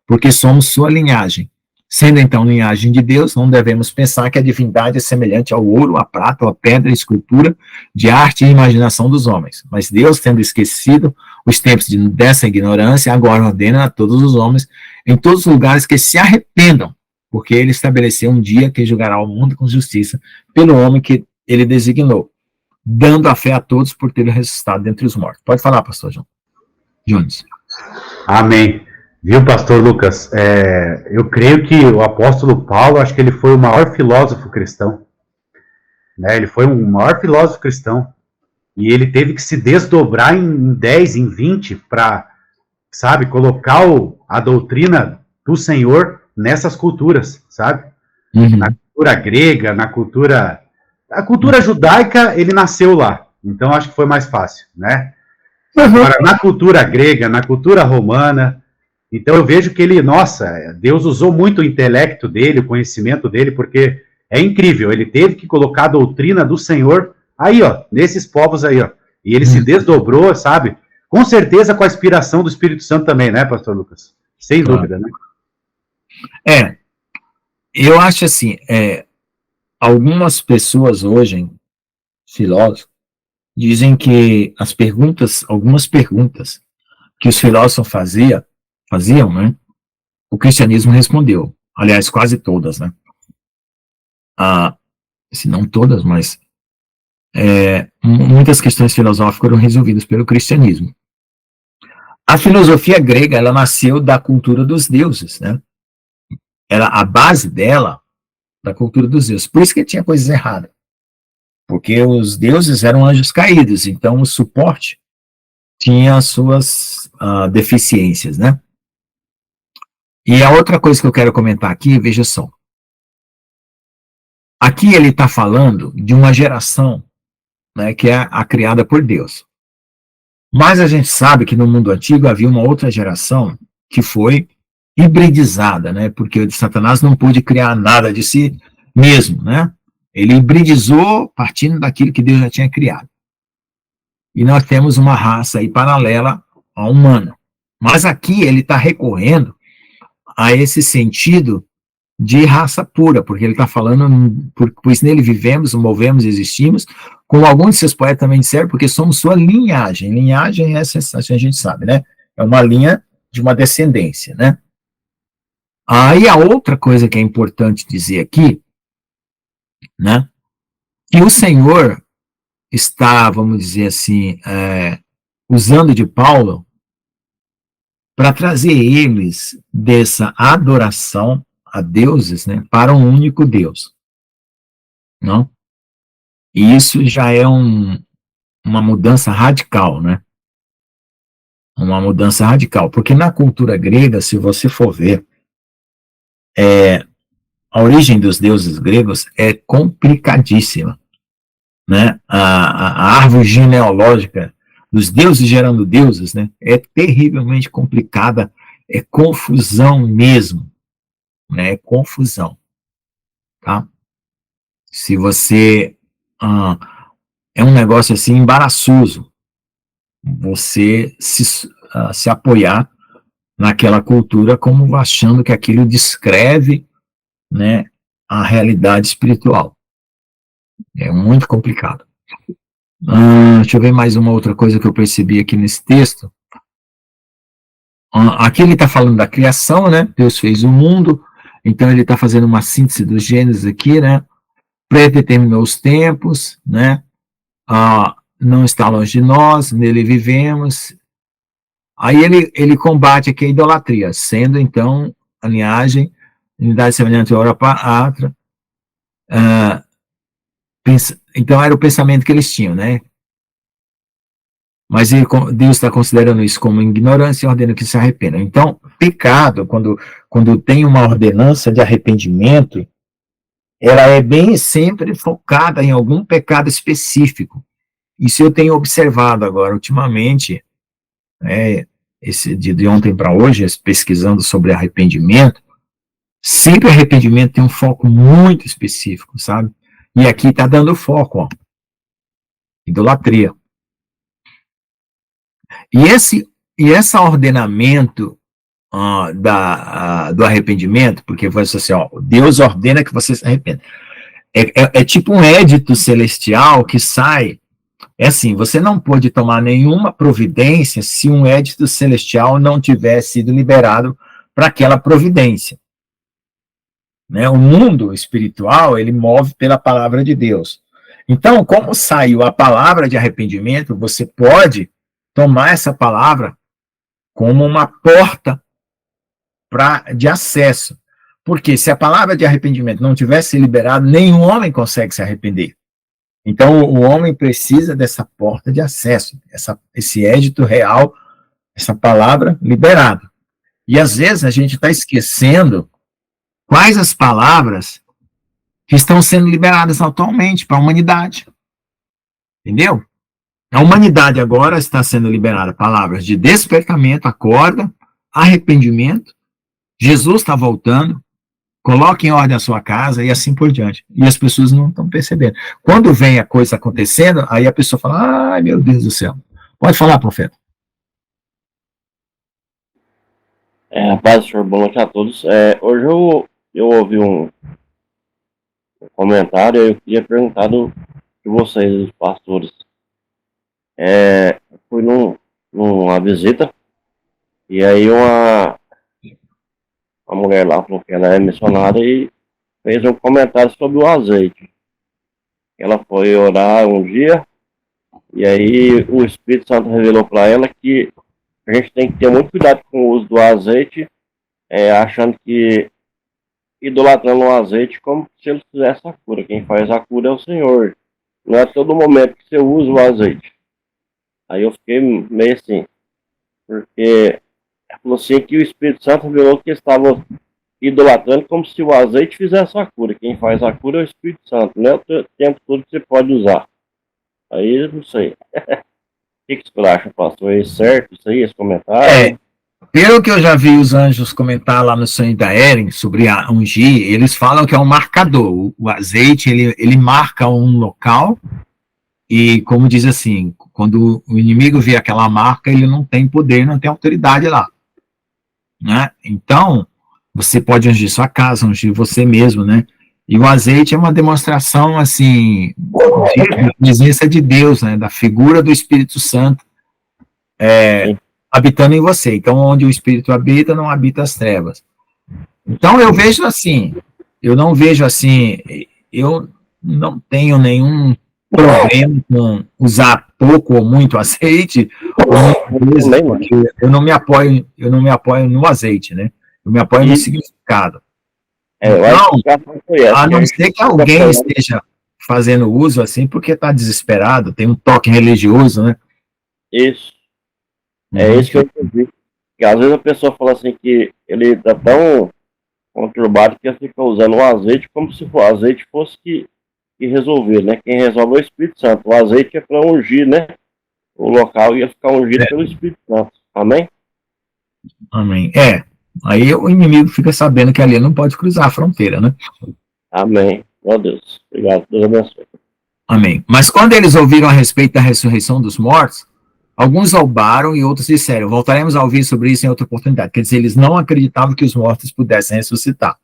porque somos sua linhagem, Sendo então linhagem de Deus, não devemos pensar que a divindade é semelhante ao ouro, à prata, ou à pedra, à escultura, de arte e imaginação dos homens. Mas Deus, tendo esquecido os tempos dessa ignorância, agora ordena a todos os homens, em todos os lugares, que se arrependam, porque ele estabeleceu um dia que julgará o mundo com justiça pelo homem que ele designou, dando a fé a todos por ter ressuscitado dentre os mortos. Pode falar, pastor Jones. Amém. Viu, pastor Lucas? Eu creio que o apóstolo Paulo, acho que ele foi o maior filósofo cristão. Né? Ele foi o maior filósofo cristão. E ele teve que se desdobrar em 10, em 20, para, sabe, colocar a doutrina do Senhor nessas culturas, sabe? Uhum. Na cultura grega, na cultura... A cultura judaica, ele nasceu lá. Então, acho que foi mais fácil, né? Agora, na cultura grega, na cultura romana... Então eu vejo que ele, nossa, Deus usou muito o intelecto dele, o conhecimento dele, porque é incrível, ele teve que colocar a doutrina do Senhor aí, ó, nesses povos aí, ó. E ele se desdobrou, sabe? Com certeza com a inspiração do Espírito Santo também, né, pastor Lucas? Sem dúvida, né? Eu acho assim, algumas pessoas hoje, filósofos, dizem que algumas perguntas que os filósofos faziam, né? O cristianismo respondeu. Aliás, quase todas, né? Se não todas, mas muitas questões filosóficas foram resolvidas pelo cristianismo. A filosofia grega, ela nasceu da cultura dos deuses, né? A base dela, da cultura dos deuses. Por isso que tinha coisas erradas. Porque os deuses eram anjos caídos, então o suporte tinha as suas deficiências, né? E a outra coisa que eu quero comentar aqui, veja só. Aqui ele está falando de uma geração, né, que é a criada por Deus. Mas a gente sabe que no mundo antigo havia uma outra geração que foi hibridizada, né? Porque Satanás não pôde criar nada de si mesmo, né? Ele hibridizou partindo daquilo que Deus já tinha criado. E nós temos uma raça aí paralela à humana. Mas aqui ele está recorrendo a esse sentido de raça pura, porque ele está falando, pois nele vivemos, movemos e existimos, como alguns de seus poetas também disseram, porque somos sua linhagem. Linhagem, essa a gente sabe, né? É uma linha de uma descendência, né? Aí a outra coisa que é importante dizer aqui, né? Que o Senhor está, vamos dizer assim, usando de Paulo para trazer eles dessa adoração a deuses, né, para um único Deus. Não? E isso já é uma mudança radical, né? Uma mudança radical, porque na cultura grega, se você for ver, a origem dos deuses gregos é complicadíssima, né? A árvore genealógica dos deuses gerando deuses, né, é terrivelmente complicada, é confusão mesmo, né? É confusão, tá? Se você é um negócio assim embaraçoso, você se apoiar naquela cultura como achando que aquilo descreve, né, a realidade espiritual. É muito complicado. Deixa eu ver mais uma outra coisa que eu percebi aqui nesse texto. Aqui ele está falando da criação, né? Deus fez o mundo, então ele está fazendo uma síntese dos Gênesis aqui, né? Predeterminou os tempos, né? Não está longe de nós, nele vivemos. Aí ele combate aqui a idolatria, sendo então a linhagem, unidade semelhante à hora pátria. Então era o pensamento que eles tinham, né? Mas Deus está considerando isso como ignorância e ordena que se arrependam. Então, pecado, quando tem uma ordenança de arrependimento, ela é bem sempre focada em algum pecado específico. Isso eu tenho observado agora, ultimamente, esse de ontem para hoje, pesquisando sobre arrependimento, sempre arrependimento tem um foco muito específico, sabe? E aqui está dando foco, ó, idolatria. E esse ordenamento do arrependimento, porque vai ser assim, ó, Deus ordena que você se arrependa. É tipo um édito celestial que sai. É assim, você não pode tomar nenhuma providência se um édito celestial não tiver sido liberado para aquela providência. Né? O mundo espiritual, ele move pela palavra de Deus. Então, como saiu a palavra de arrependimento, você pode tomar essa palavra como uma porta de acesso. Porque se a palavra de arrependimento não tivesse liberado, nenhum homem consegue se arrepender. Então, o homem precisa dessa porta de acesso, esse édito real, essa palavra liberada. E, às vezes, a gente está esquecendo quais as palavras que estão sendo liberadas atualmente para a humanidade. Entendeu? A humanidade agora está sendo liberada palavras de despertamento, acorda, arrependimento, Jesus está voltando, coloque em ordem a sua casa e assim por diante. E as pessoas não estão percebendo. Quando vem a coisa acontecendo, aí a pessoa fala, ai meu Deus do céu. Pode falar, profeta. Paz, senhor, boa noite a todos. Hoje eu ouvi um comentário e eu queria perguntar de vocês, os pastores. Fui numa visita e aí uma mulher lá falou que ela é missionária e fez um comentário sobre o azeite. Ela foi orar um dia e aí o Espírito Santo revelou para ela que a gente tem que ter muito cuidado com o uso do azeite, achando que idolatrando o azeite como se ele fizesse a cura. Quem faz a cura é o Senhor. Não é todo momento que você usa o azeite. Aí eu fiquei meio assim, porque ela falou assim que o Espírito Santo revelou que estava idolatrando como se o azeite fizesse a cura. Quem faz a cura é o Espírito Santo, não é o tempo todo que você pode usar. Aí, não sei. O que você acha, pastor? É certo isso aí, esse comentário? Pelo que eu já vi os anjos comentar lá no sonho da Eren sobre a ungir, eles falam que é um marcador. O azeite, ele marca um local e, como diz assim, quando o inimigo vê aquela marca, ele não tem poder, não tem autoridade lá. Né? Então, você pode ungir sua casa, ungir você mesmo, né? E o azeite é uma demonstração, assim, da presença de Deus, né? Da figura do Espírito Santo habitando em você. Então, onde o Espírito habita, não habita as trevas. Então, eu vejo assim, eu não tenho nenhum problema com usar pouco ou muito azeite, porque eu não me apoio no azeite, né? Eu me apoio no significado. Então, a não ser que alguém esteja fazendo uso assim, porque está desesperado, tem um toque religioso, né? Isso. É isso que eu entendi. Porque às vezes a pessoa fala assim que ele está tão conturbado que fica usando o azeite como se o azeite fosse que resolver, né? Quem resolve é o Espírito Santo. O azeite é para ungir, né? O local ia ficar ungido pelo Espírito Santo. Amém? Amém. Aí o inimigo fica sabendo que ali não pode cruzar a fronteira, né? Amém. Meu Deus. Obrigado. Deus abençoe. Amém. Mas quando eles ouviram a respeito da ressurreição dos mortos, alguns zombaram e outros disseram, voltaremos a ouvir sobre isso em outra oportunidade. Quer dizer, eles não acreditavam que os mortos pudessem ressuscitar.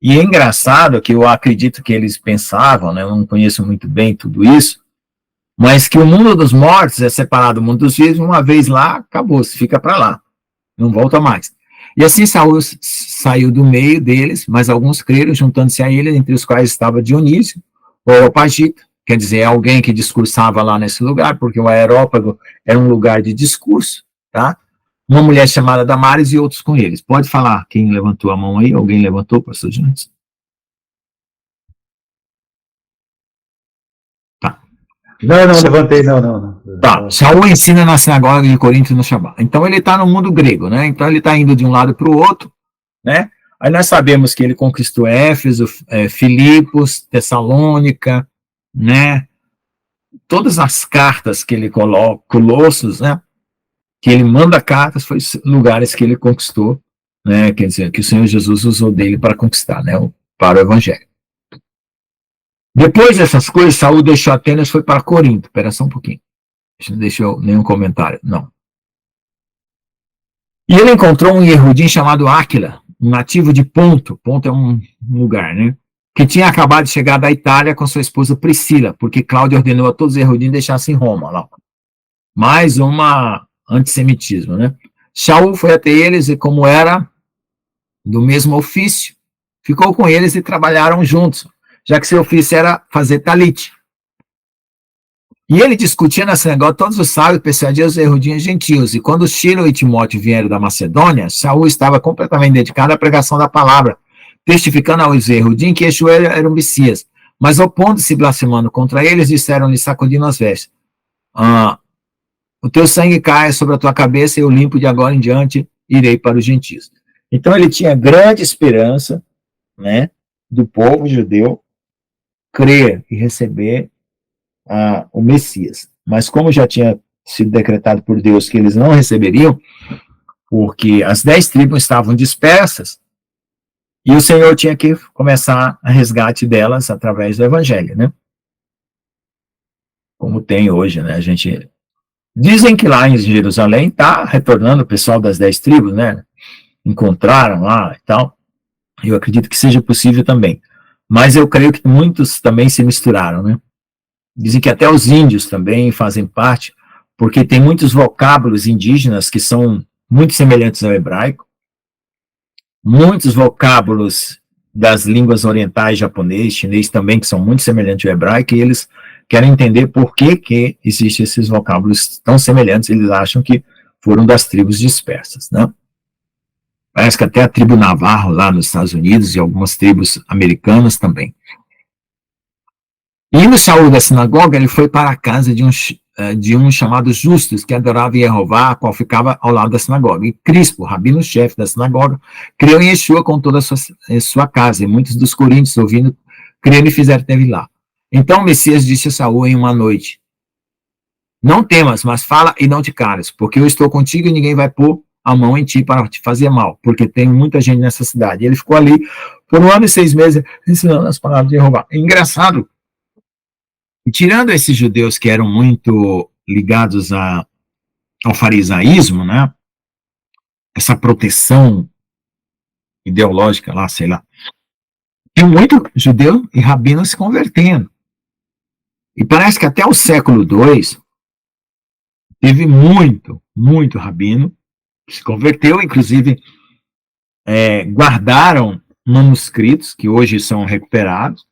E é engraçado que eu acredito que eles pensavam, né, eu não conheço muito bem tudo isso, mas que o mundo dos mortos é separado do mundo dos vivos, uma vez lá, acabou, fica para lá, não volta mais. E assim saiu do meio deles, mas alguns creram, juntando-se a ele, entre os quais estava Dionísio, o Areopagita, quer dizer, alguém que discursava lá nesse lugar, porque o Areópago era um lugar de discurso, tá? Uma mulher chamada Damares e outros com eles. Pode falar quem levantou a mão aí? Alguém levantou, pastor Jones? Tá. Não, levantei, não. Tá, Saul ensina na sinagoga de Corinto no Shabat. Então ele está no mundo grego, né? Então ele está indo de um lado para o outro, né? Aí nós sabemos que ele conquistou Éfeso, Filipos, Tessalônica, né? Todas as cartas que ele coloca, Colossos, né? Que ele manda cartas, foi lugares que ele conquistou, né? Quer dizer, que o Senhor Jesus usou dele para conquistar, né? Para o Evangelho. Depois dessas coisas, Saul deixou Atenas e foi para Corinto. Espera só um pouquinho. Não deixou nenhum comentário, não. E ele encontrou um Yehudim chamado Áquila, um nativo de Ponto. Ponto é um lugar, né? Que tinha acabado de chegar da Itália com sua esposa Priscila, porque Cláudio ordenou a todos os Yehudim deixassem Roma. Lá. Mais uma antissemitismo, né? Shaul foi até eles e, como era do mesmo ofício, ficou com eles e trabalharam juntos, já que seu ofício era fazer talit. E ele discutia na sinagoga todos os sábios, persuadia os erudinhos gentios. E quando Shilo e Timóteo vieram da Macedônia, Shaul estava completamente dedicado à pregação da palavra, testificando aos erudinhos que Yeshua era o Messias. Mas opondo-se blasfemando contra eles, disseram-lhe, sacudindo as vestes, o teu sangue cai sobre a tua cabeça e eu limpo de agora em diante, irei para os gentios. Então ele tinha grande esperança, né, do povo judeu crer e receber o Messias. Mas como já tinha sido decretado por Deus que eles não receberiam, porque as 10 tribos estavam dispersas, e o Senhor tinha que começar a resgate delas através do Evangelho, né? Como tem hoje, né? A gente... Dizem que lá em Jerusalém está retornando o pessoal das 10 tribos, né? Encontraram lá e tal. Eu acredito que seja possível também. Mas eu creio que muitos também se misturaram, né? Dizem que até os índios também fazem parte, porque tem muitos vocábulos indígenas que são muito semelhantes ao hebraico, muitos vocábulos das línguas orientais, japonês, chinês também, que são muito semelhantes ao hebraico, e eles querem entender por que existem esses vocábulos tão semelhantes, eles acham que foram das tribos dispersas, né? Parece que até a tribo Navarro lá nos Estados Unidos e algumas tribos americanas também. E no Shaul da sinagoga, ele foi para a casa de um chamado Justus, que adorava Yehová, a qual ficava ao lado da sinagoga. E Crispo, rabino-chefe da sinagoga, creu em Yeshua com toda a sua casa, e muitos dos coríntios, ouvindo, creram e fizeram teve lá. Então o Messias disse a Saul em uma noite, não temas, mas fala e não te cales, porque eu estou contigo e ninguém vai pôr a mão em ti para te fazer mal, porque tem muita gente nessa cidade. E ele ficou ali por 1 ano e 6 meses ensinando as palavras de Jeová. É engraçado. E tirando esses judeus que eram muito ligados ao farisaísmo, né? Essa proteção ideológica lá, sei lá, tem muito judeu e rabino se convertendo. E parece que até o século II teve muito rabino que se converteu, inclusive guardaram manuscritos que hoje são recuperados,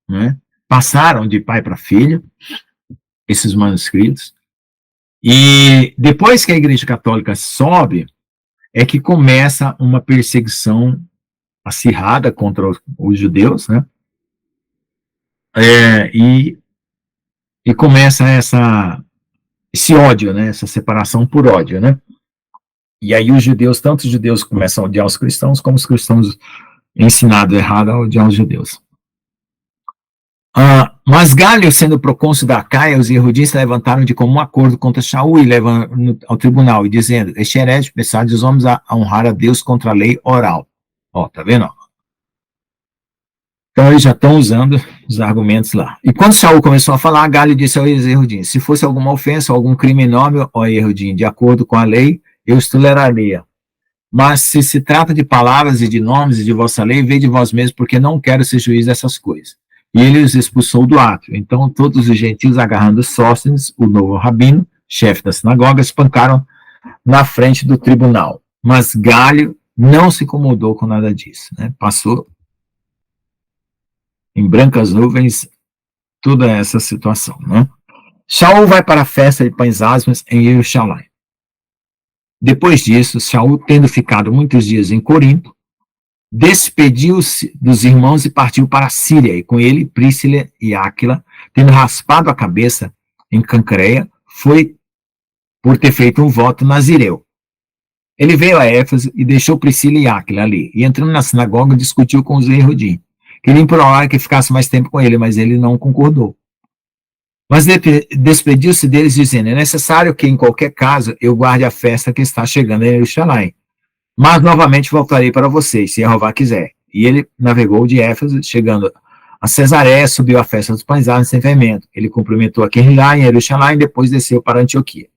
né? Passaram de pai para filho, esses manuscritos, e depois que a Igreja Católica sobe, é que começa uma perseguição acirrada contra os judeus, né? E começa esse ódio, né? Essa separação por ódio, né? E aí os judeus, tanto os judeus começam a odiar os cristãos, como os cristãos ensinados errado a odiar os judeus. Mas Galho, sendo procônsul da Acaia, os erudins se levantaram de comum acordo contra Shaul e levaram ao tribunal, e dizendo, este herege pensar os homens a honrar a Deus contra a lei oral. Ó, tá vendo? Então eles já estão usando os argumentos lá. E quando Shaul começou a falar, Galho disse aos erudins, se fosse alguma ofensa, algum crime enorme, ó erudim, de acordo com a lei, eu os toleraria. Mas se trata de palavras e de nomes e de vossa lei, vede vós mesmos, porque não quero ser juiz dessas coisas. E ele os expulsou do átrio. Então todos os gentios, agarrando Sóstenes, o novo rabino, chefe da sinagoga, espancaram na frente do tribunal. Mas Galho não se incomodou com nada disso, né? Passou em brancas nuvens toda essa situação, né? Shaul vai para a festa de pães asmos em Jerusalém. Depois disso, Shaul, tendo ficado muitos dias em Corinto, despediu-se dos irmãos e partiu para a Síria, e com ele Príscila e Áquila, tendo raspado a cabeça em Cancreia, foi por ter feito um voto nazireu. Ele veio a Éfeso e deixou Priscila e Áquila ali, e entrando na sinagoga discutiu com os erudim. Queria implorar que ficasse mais tempo com ele, mas ele não concordou. Mas despediu-se deles dizendo, é necessário que em qualquer caso eu guarde a festa que está chegando em Jerusalém. Mas novamente voltarei para vocês, se Jeová quiser. E ele navegou de Éfeso, chegando a Cesareia, subiu a festa dos pães asmos sem fermento. Ele cumprimentou a Querrilá em Jerusalém e depois desceu para Antioquia.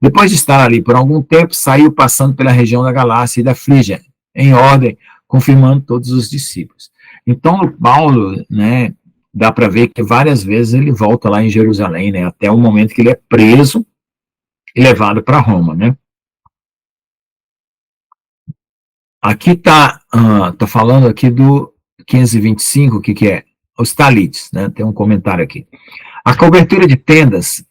Depois de estar ali por algum tempo, saiu passando pela região da Galácia e da Frígia, em ordem, confirmando todos os discípulos. Então, o Paulo, né, dá para ver que várias vezes ele volta lá em Jerusalém, né, até o momento que ele é preso e levado para Roma, né. Aqui tô falando aqui do 525, o que é? Os talites, né, tem um comentário aqui. A cobertura de tendas,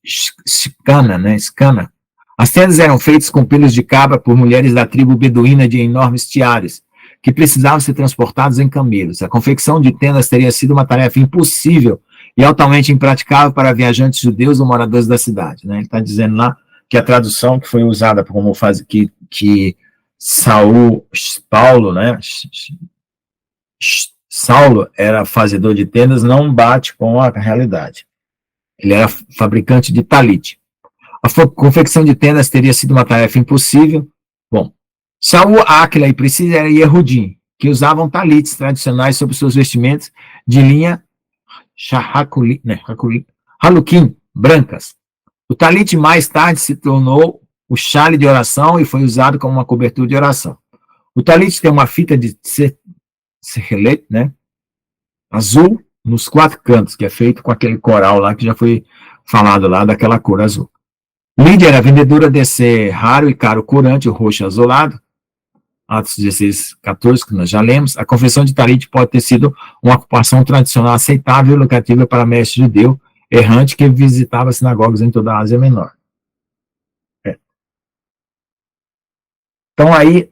escana. As tendas eram feitas com pelos de cabra por mulheres da tribo beduína de enormes tiares, que precisavam ser transportados em camelos. A confecção de tendas teria sido uma tarefa impossível e altamente impraticável para viajantes judeus ou moradores da cidade. Né? Ele está dizendo lá que a tradução que foi usada como faz que Paulo, né? Saulo era fazedor de tendas, não bate com a realidade. Ele era fabricante de talite. A confecção de tendas teria sido uma tarefa impossível. Bom, Saul, Áquila e Priscila e Erudim, que usavam talites tradicionais sobre seus vestimentos de linha haluquim, brancas. O talite mais tarde se tornou o chale de oração e foi usado como uma cobertura de oração. O talite tem uma fita de serrelete, né, azul nos 4 cantos, que é feito com aquele coral lá que já foi falado lá, daquela cor azul. Lídia era vendedora desse raro e caro corante, o roxo azulado, Atos 16, 14, que nós já lemos. A confecção de talite pode ter sido uma ocupação tradicional aceitável e lucrativa para mestre judeu errante que visitava sinagogas em toda a Ásia Menor. Então aí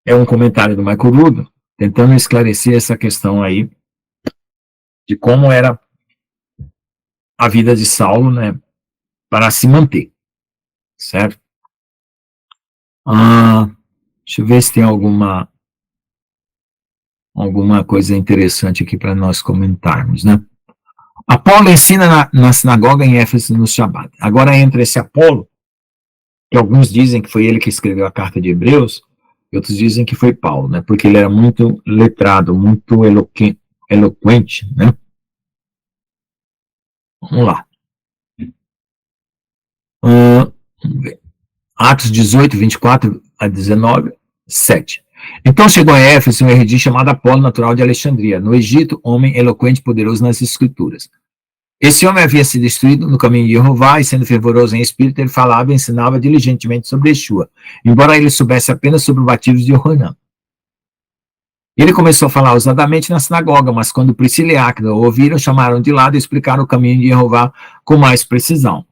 é um comentário do Michael Rubin, tentando esclarecer essa questão aí de como era a vida de Saulo, né, para se manter, certo? Deixa eu ver se tem alguma coisa interessante aqui para nós comentarmos, né? Apolo ensina na sinagoga em Éfeso no Shabat. Agora entra esse Apolo, que alguns dizem que foi ele que escreveu a carta de Hebreus, e outros dizem que foi Paulo, né? Porque ele era muito letrado, muito eloquente, né? Vamos lá. Vamos ver. Atos 18, 24 a 19, 7. Então chegou a Éfeso um erudito chamado Apolo, natural de Alexandria, no Egito, homem eloquente e poderoso nas escrituras. Esse homem havia sido instruído no caminho de Jeová e, sendo fervoroso em espírito, ele falava e ensinava diligentemente sobre Yeshua, embora ele soubesse apenas sobre o batismo de Yohanan. Ele começou a falar ousadamente na sinagoga, mas quando Priscila e Áquila o ouviram, chamaram de lado e explicaram o caminho de Jeová com mais precisão.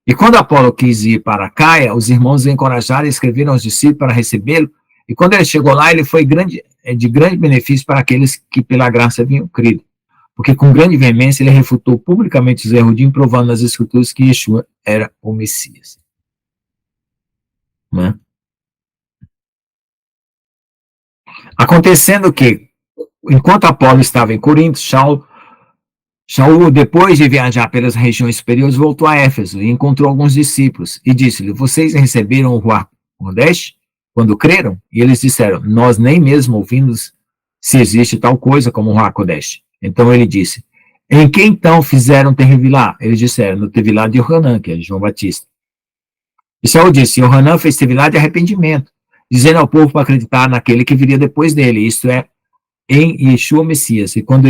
E quando Apolo quis ir para Caia, os irmãos o encorajaram e escreveram aos discípulos para recebê-lo, e quando ele chegou lá, ele foi de grande benefício para aqueles que pela graça haviam crido, porque com grande veemência ele refutou publicamente os erudim, provando nas escrituras que Yeshua era o Messias. Né? Acontecendo que, enquanto Apolo estava em Corinto, Shaul, depois de viajar pelas regiões superiores, voltou a Éfeso e encontrou alguns discípulos e disse-lhe: vocês receberam o Ruach Kodesh quando creram? E eles disseram: nós nem mesmo ouvimos se existe tal coisa como o Ruach Kodesh. Então ele disse: em quem então fizeram Tevilá? Eles disseram: no Tevilá de Yohanan, que é João Batista. E Shaul disse: Yohanan fez Tevilá de arrependimento, dizendo ao povo para acreditar naquele que viria depois dele, isto é, em Yeshua Messias. E quando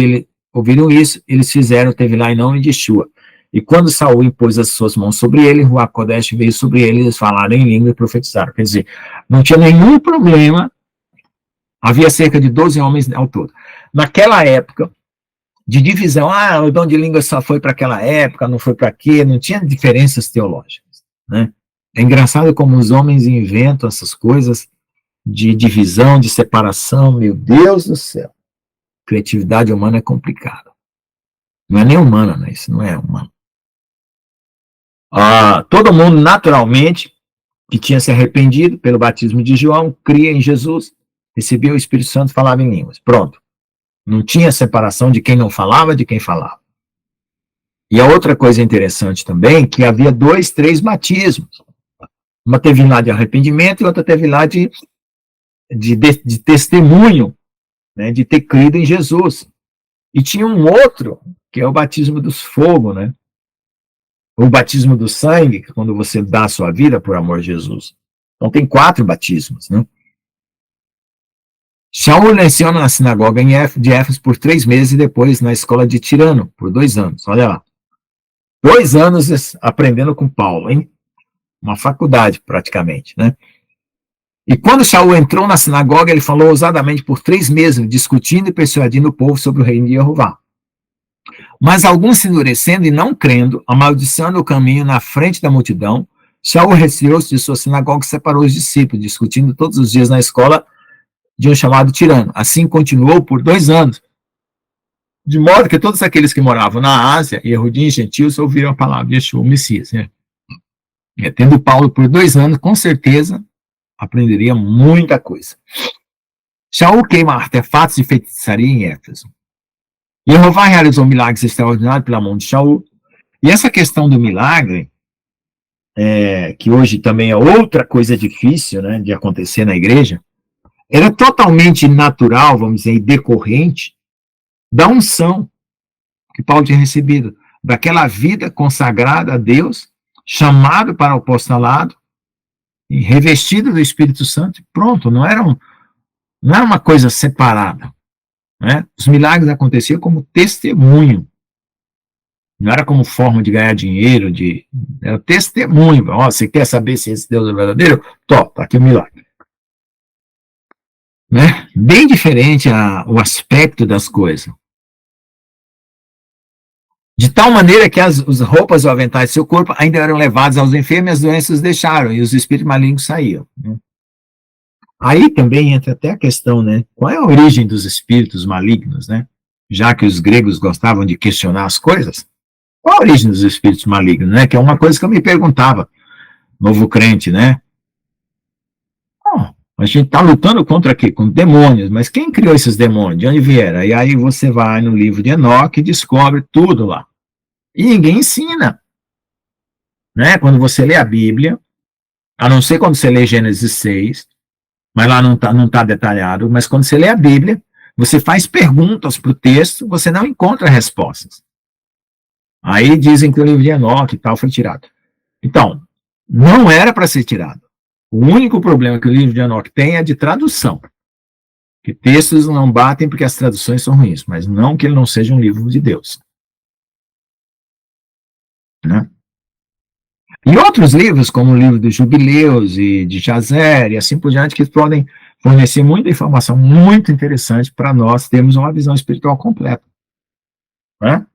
ouviram isso, eles fizeram Tevilá em nome de Yeshua. E quando Saul impôs as suas mãos sobre ele, Ruach Kodesh veio sobre ele, eles falaram em língua e profetizaram. Quer dizer, não tinha nenhum problema, havia cerca de 12 homens ao todo. Naquela época, de divisão, o dom de língua só foi para aquela época, não foi para quê, não tinha diferenças teológicas, né? É engraçado como os homens inventam essas coisas de divisão, de separação, meu Deus do céu. Criatividade humana é complicada. Não é nem humana, né? Isso não é humano. Todo mundo, naturalmente, que tinha se arrependido pelo batismo de João, cria em Jesus, recebia o Espírito Santo e falava em línguas. Pronto. Não tinha separação de quem não falava, de quem falava. E a outra coisa interessante também, que havia 2, 3 batismos. Uma teve lá de arrependimento e outra teve lá de testemunho, né, de ter crido em Jesus. E tinha um outro, que é o batismo dos fogo, né? O batismo do sangue, que é quando você dá a sua vida por amor a Jesus. Então tem 4 batismos, né? Shaul leciona na sinagoga de Éfeso por 3 meses e depois na escola de Tirano por 2 anos. Olha lá. 2 anos aprendendo com Paulo, hein? Uma faculdade, praticamente, né? E quando Shaul entrou na sinagoga, ele falou ousadamente por 3 meses, discutindo e persuadindo o povo sobre o reino de Jeová. Mas alguns se endurecendo e não crendo, amaldiçoando o caminho na frente da multidão, Shaul retirou-se de sua sinagoga e separou os discípulos, discutindo todos os dias na escola de um chamado Tirano. Assim continuou por 2 anos. De modo que todos aqueles que moravam na Ásia, Yehudim e gentios, ouviram a palavra de Yeshua, o Messias. Né? Tendo Paulo por 2 anos, com certeza, aprenderia muita coisa. Shaul queima artefatos de feitiçaria em Éfeso. Jeová realizou milagres extraordinários pela mão de Shaul. E essa questão do milagre, que hoje também é outra coisa difícil, né, de acontecer na igreja, era totalmente natural, vamos dizer, e decorrente da unção que Paulo tinha recebido, daquela vida consagrada a Deus, chamado para o apostolado, e revestido do Espírito Santo, pronto, não era uma coisa separada. Né? Os milagres aconteciam como testemunho, não era como forma de ganhar dinheiro, era testemunho. Você quer saber se esse Deus é verdadeiro? Tá aqui o milagre. Né? Bem diferente o aspecto das coisas. De tal maneira que as roupas ou aventais do seu corpo ainda eram levadas aos enfermos, as doenças os deixaram, e os espíritos malignos saíam. Né? Aí também entra até a questão, né? Qual é a origem dos espíritos malignos, né? Já que os gregos gostavam de questionar as coisas, qual a origem dos espíritos malignos, né? Que é uma coisa que eu me perguntava, novo crente, né? A gente está lutando contra quê? Com demônios, mas quem criou esses demônios? De onde vieram? E aí você vai no livro de Enoque e descobre tudo lá. E ninguém ensina. Né? Quando você lê a Bíblia, a não ser quando você lê Gênesis 6, mas lá não tá detalhado, mas quando você lê a Bíblia, você faz perguntas para o texto, você não encontra respostas. Aí dizem que o livro de Enoque e tal foi tirado. Então, não era para ser tirado. O único problema que o livro de Enoque tem é de tradução. Que textos não batem porque as traduções são ruins, mas não que ele não seja um livro de Deus. Né? E outros livros, como o livro dos Jubileus e de Jazer e assim por diante, que podem fornecer muita informação muito interessante para nós termos uma visão espiritual completa. Né?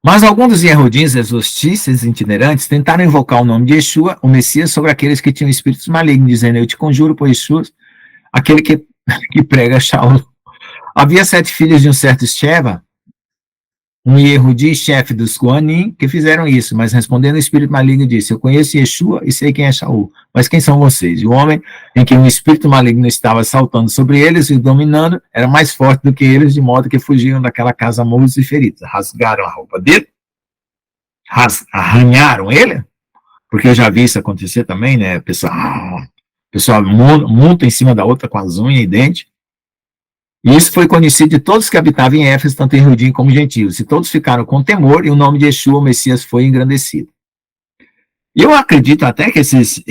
Mas alguns dos Yehudins exorcistas itinerantes tentaram invocar o nome de Yeshua, o Messias, sobre aqueles que tinham espíritos malignos, dizendo: eu te conjuro por Yeshua, aquele que prega Shaul. Havia 7 filhos de um certo Sheva, um Yehudi, chefe dos Kohanim, que fizeram isso, mas respondendo o espírito maligno disse: eu conheço Yeshua e sei quem é Shaul, mas quem são vocês? E o homem em que um espírito maligno estava saltando sobre eles e dominando era mais forte do que eles, de modo que fugiram daquela casa mortos e feridos. Rasgaram a roupa dele, arranharam ele, porque eu já vi isso acontecer também, né? A pessoa monta em cima da outra com as unhas e dentes. E isso foi conhecido de todos que habitavam em Éfeso, tanto em Judim como gentios. E todos ficaram com temor, e o nome de Yeshua, o Messias, foi engrandecido. E eu acredito até que esses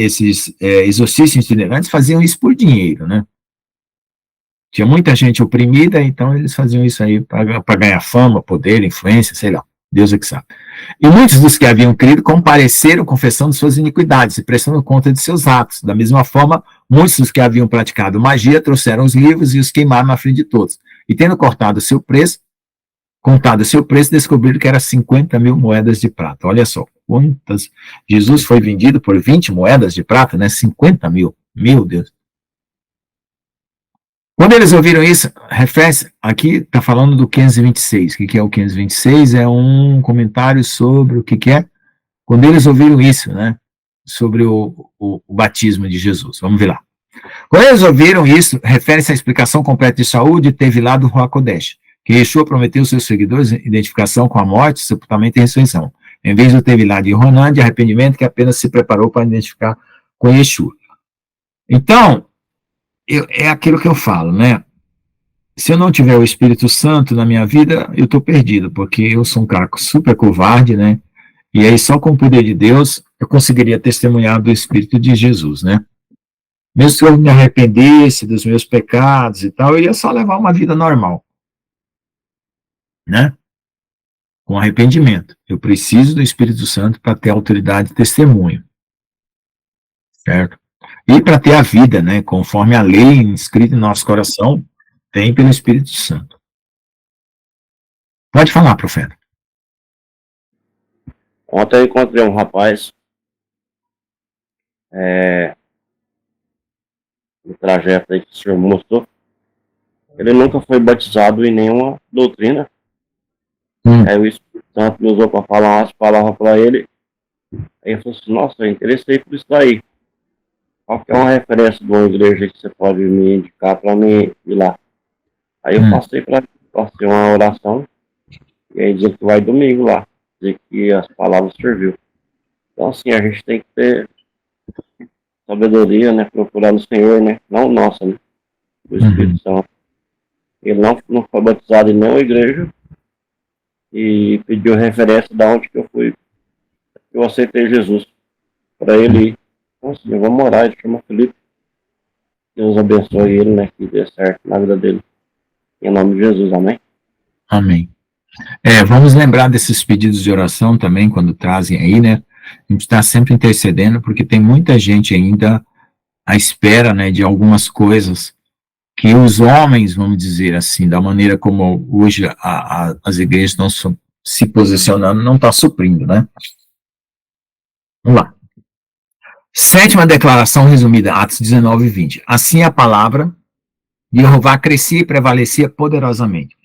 exorcistas itinerantes faziam isso por dinheiro, né? Tinha muita gente oprimida, então eles faziam isso aí para ganhar fama, poder, influência, sei lá. Deus é que sabe. E muitos dos que haviam crido compareceram confessando suas iniquidades e prestando conta de seus atos. Da mesma forma, muitos dos que haviam praticado magia trouxeram os livros e os queimaram na frente de todos. E tendo contado o seu preço, descobriram que era 50.000 moedas de prata. Olha só, quantas. Jesus foi vendido por 20 moedas de prata, né? 50.000. Meu Deus. Quando eles ouviram isso, refere-se, aqui está falando do 526. O que é o 526? É um comentário sobre o que é. Quando eles ouviram isso, né? Sobre o batismo de Jesus. Vamos ver lá. Quando eles ouviram isso, refere-se à explicação completa de Shaul de ter vilado o Ruach Kodesh, que Yeshua prometeu aos seus seguidores identificação com a morte, sepultamento e ressurreição, em vez do tevilá de Ronan, de arrependimento, que apenas se preparou para identificar com Yeshua. Então, é aquilo que eu falo, né? Se eu não tiver o Espírito Santo na minha vida, eu estou perdido, porque eu sou um cara super covarde, né? E aí só com o poder de Deus eu conseguiria testemunhar do Espírito de Jesus, né? Mesmo se eu me arrependesse dos meus pecados e tal, eu ia só levar uma vida normal, né? Com arrependimento. Eu preciso do Espírito Santo para ter autoridade e testemunho, certo? E para ter a vida, né? Conforme a lei inscrita em nosso coração, tem pelo Espírito Santo. Pode falar, profeta. Ontem eu encontrei um rapaz no trajeto aí que o senhor mostrou. Ele nunca foi batizado em nenhuma doutrina. Aí o Espírito Santo me usou para falar umas palavras para ele. Aí eu falei assim, nossa, eu interessei por isso daí. Qual que é uma referência de uma igreja que você pode me indicar para mim ir lá? Aí eu passei uma oração, e aí dizer que vai domingo lá, dizer que as palavras serviu. Então assim, a gente tem que ter sabedoria, né, procurar no Senhor, né, não nossa, né, do Espírito Santo. Ele não foi batizado em nenhuma igreja, e pediu referência de onde que eu fui, eu aceitei Jesus, para ele ir. Então assim, vamos orar, ele chama Felipe. Deus abençoe ele, né, que dê certo na vida dele. Em nome de Jesus, amém? Amém. Vamos lembrar desses pedidos de oração também, quando trazem aí, né? A gente está sempre intercedendo, porque tem muita gente ainda à espera, né, de algumas coisas que os homens, vamos dizer assim, da maneira como hoje as igrejas estão se posicionando, não está suprindo, né? Vamos lá. Sétima declaração resumida, Atos 19 e 20. Assim a palavra de Jeová crescia e prevalecia poderosamente.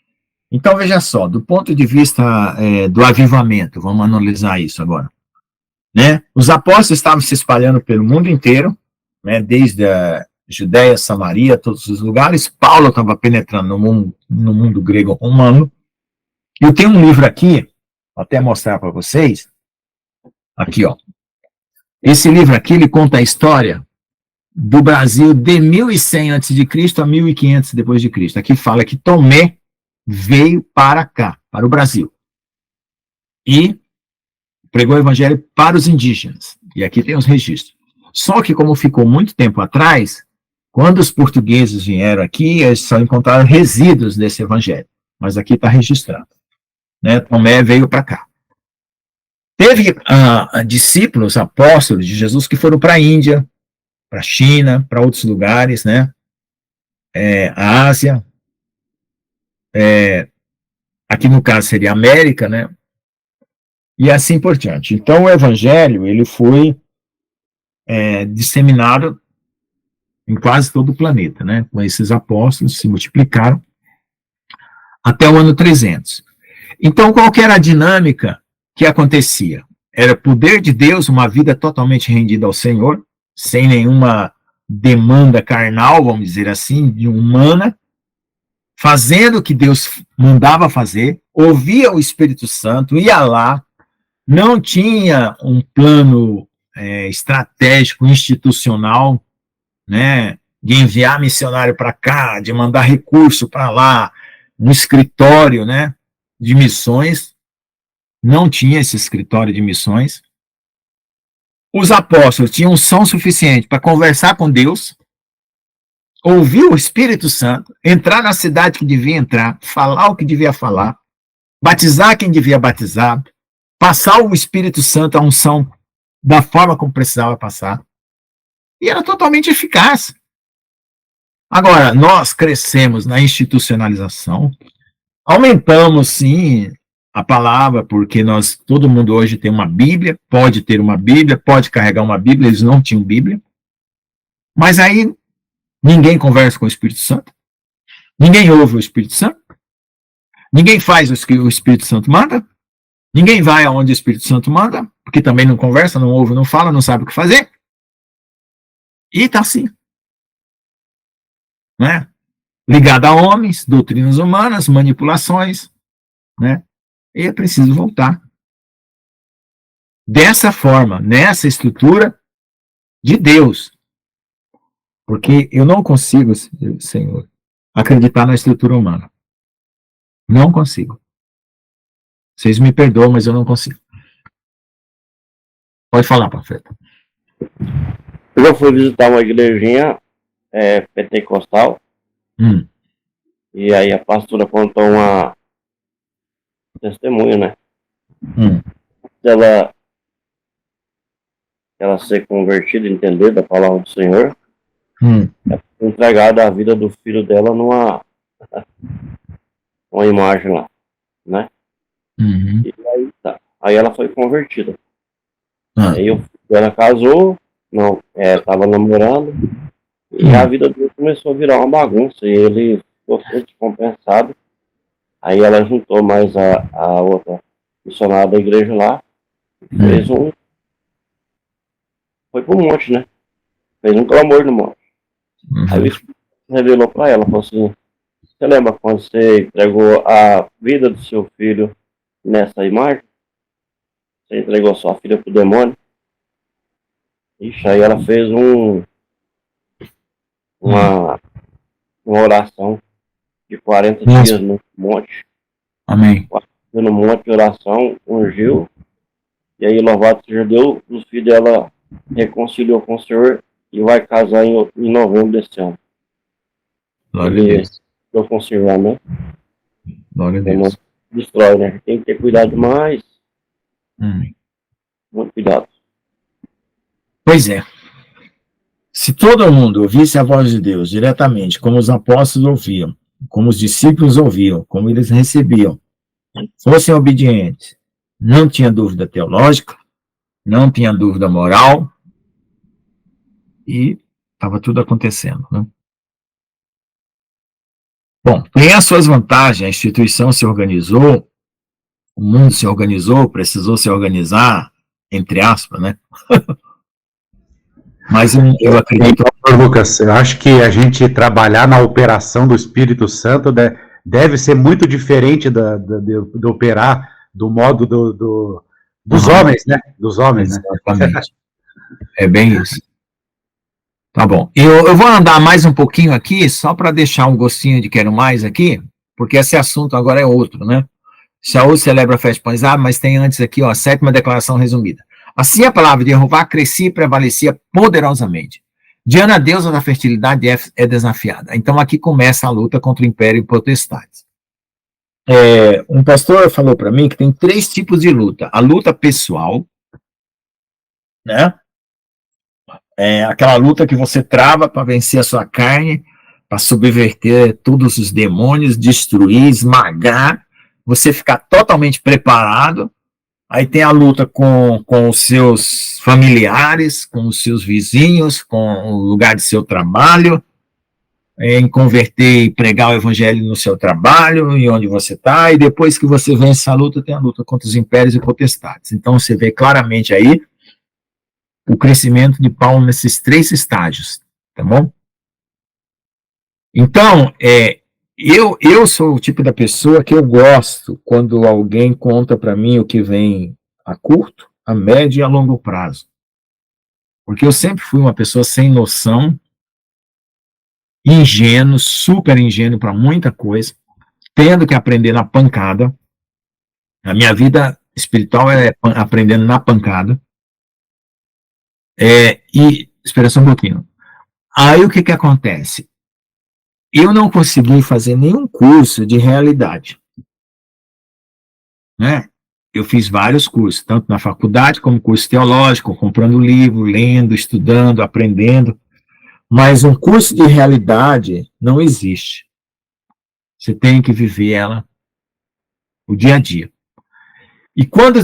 Então, veja só, do ponto de vista do avivamento, vamos analisar isso agora, né? Os apóstolos estavam se espalhando pelo mundo inteiro, né? Desde a Judéia, Samaria, todos os lugares. Paulo estava penetrando no mundo grego romano. Eu tenho um livro aqui, vou até mostrar para vocês, aqui, ó. Esse livro aqui, ele conta a história do Brasil de 1100 a.C. a 1500 depois de Cristo. Aqui fala que Tomé veio para cá, para o Brasil, e pregou o evangelho para os indígenas. E aqui tem os registros. Só que, como ficou muito tempo atrás, quando os portugueses vieram aqui, eles só encontraram resíduos desse evangelho. Mas aqui está registrado, né? Tomé veio para cá. Teve discípulos, apóstolos de Jesus que foram para a Índia, para a China, para outros lugares, né? A Ásia, aqui no caso seria a América, né? E assim por diante. Então o evangelho, ele foi disseminado em quase todo o planeta, né? Com esses apóstolos se multiplicaram até o ano 300. Então qual que era a dinâmica que acontecia? Era o poder de Deus, uma vida totalmente rendida ao Senhor, sem nenhuma demanda carnal, vamos dizer assim, de humana, fazendo o que Deus mandava fazer, ouvia o Espírito Santo, ia lá, não tinha um plano estratégico, institucional, né, de enviar missionário para cá, de mandar recurso para lá, no escritório, né, de missões. Não tinha esse escritório de missões. Os apóstolos tinham som suficiente para conversar com Deus, ouvir o Espírito Santo, entrar na cidade que devia entrar, falar o que devia falar, batizar quem devia batizar, passar o Espírito Santo, a unção, da forma como precisava passar. E era totalmente eficaz. Agora, nós crescemos na institucionalização, aumentamos, sim, a palavra, porque todo mundo hoje tem uma Bíblia, pode ter uma Bíblia, pode carregar uma Bíblia, eles não tinham Bíblia. Mas aí, ninguém conversa com o Espírito Santo, ninguém ouve o Espírito Santo, ninguém faz o que o Espírito Santo manda, ninguém vai aonde o Espírito Santo manda, porque também não conversa, não ouve, não fala, não sabe o que fazer. E está assim. Né? Ligado a homens, doutrinas humanas, manipulações, né? E é preciso voltar. Dessa forma, nessa estrutura de Deus. Porque eu não consigo, Senhor, acreditar na estrutura humana. Não consigo. Vocês me perdoam, mas eu não consigo. Pode falar, profeta. Eu já fui visitar uma igrejinha pentecostal, e aí a pastora contou uma testemunho, né? Ela ser convertida, entender da palavra do Senhor, entregada a vida do filho dela numa uma imagem lá, né? E aí tá. Aí ela foi convertida. Aí ela casou, não, tava namorando, e a vida dele começou a virar uma bagunça, e ele ficou descompensado. Aí ela juntou mais a outra missionária da igreja lá, fez foi pro monte, né? Fez um clamor no monte. Aí o Espírito revelou pra ela, falou assim: você lembra quando você entregou a vida do seu filho nessa imagem? Você entregou sua filha pro demônio? Ixi, aí ela fez uma oração de 40 dias no monte. Amém. No monte de oração, ungiu, e aí louvado seja Deus, os filhos dela reconciliou com o Senhor e vai casar em novembro desse ano. Glória a Deus. Eu com o Senhor, né? Glória a Deus. Destrói, né? Tem que ter cuidado demais. Muito cuidado. Pois é. Se todo mundo ouvisse a voz de Deus diretamente, como os apóstolos ouviam, como os discípulos ouviam, como eles recebiam, fossem obedientes, não tinha dúvida teológica, não tinha dúvida moral, e estava tudo acontecendo, né? Bom, tem as suas vantagens, a instituição se organizou, o mundo se organizou, precisou se organizar, entre aspas, né? Mas eu acredito... Lucas, eu acho que a gente trabalhar na operação do Espírito Santo deve ser muito diferente de operar do modo dos homens, né? Dos homens, exatamente. Né? É bem isso. Tá bom. Eu vou andar mais um pouquinho aqui, só para deixar um gostinho de quero mais aqui, porque esse assunto agora é outro, né? Saúl celebra a festa de pães, mas tem antes aqui, ó, a 7ª declaração resumida. Assim a palavra de Jeová crescia e prevalecia poderosamente. Diana, a deusa da fertilidade, é desafiada. Então aqui começa a luta contra o império e potestades. Um pastor falou para mim que tem 3 tipos de luta. A luta pessoal, né? Aquela luta que você trava para vencer a sua carne, para subverter todos os demônios, destruir, esmagar, você ficar totalmente preparado. Aí tem a luta com os seus familiares, com os seus vizinhos, com o lugar de seu trabalho, em converter e pregar o evangelho no seu trabalho, e onde você está, e depois que você vence essa luta, tem a luta contra os impérios e potestades. Então você vê claramente aí o crescimento de Paulo nesses 3 estágios, tá bom? Então, eu sou o tipo da pessoa que eu gosto quando alguém conta para mim o que vem a curto, a médio e a longo prazo. Porque eu sempre fui uma pessoa sem noção, ingênuo, super ingênuo para muita coisa, tendo que aprender na pancada. A minha vida espiritual é aprendendo na pancada. Espera só um pouquinho. Aí o que acontece? Eu não consegui fazer nenhum curso de realidade, né? Eu fiz vários cursos, tanto na faculdade como curso teológico, comprando livro, lendo, estudando, aprendendo, mas um curso de realidade não existe. Você tem que viver ela o dia a dia. E quando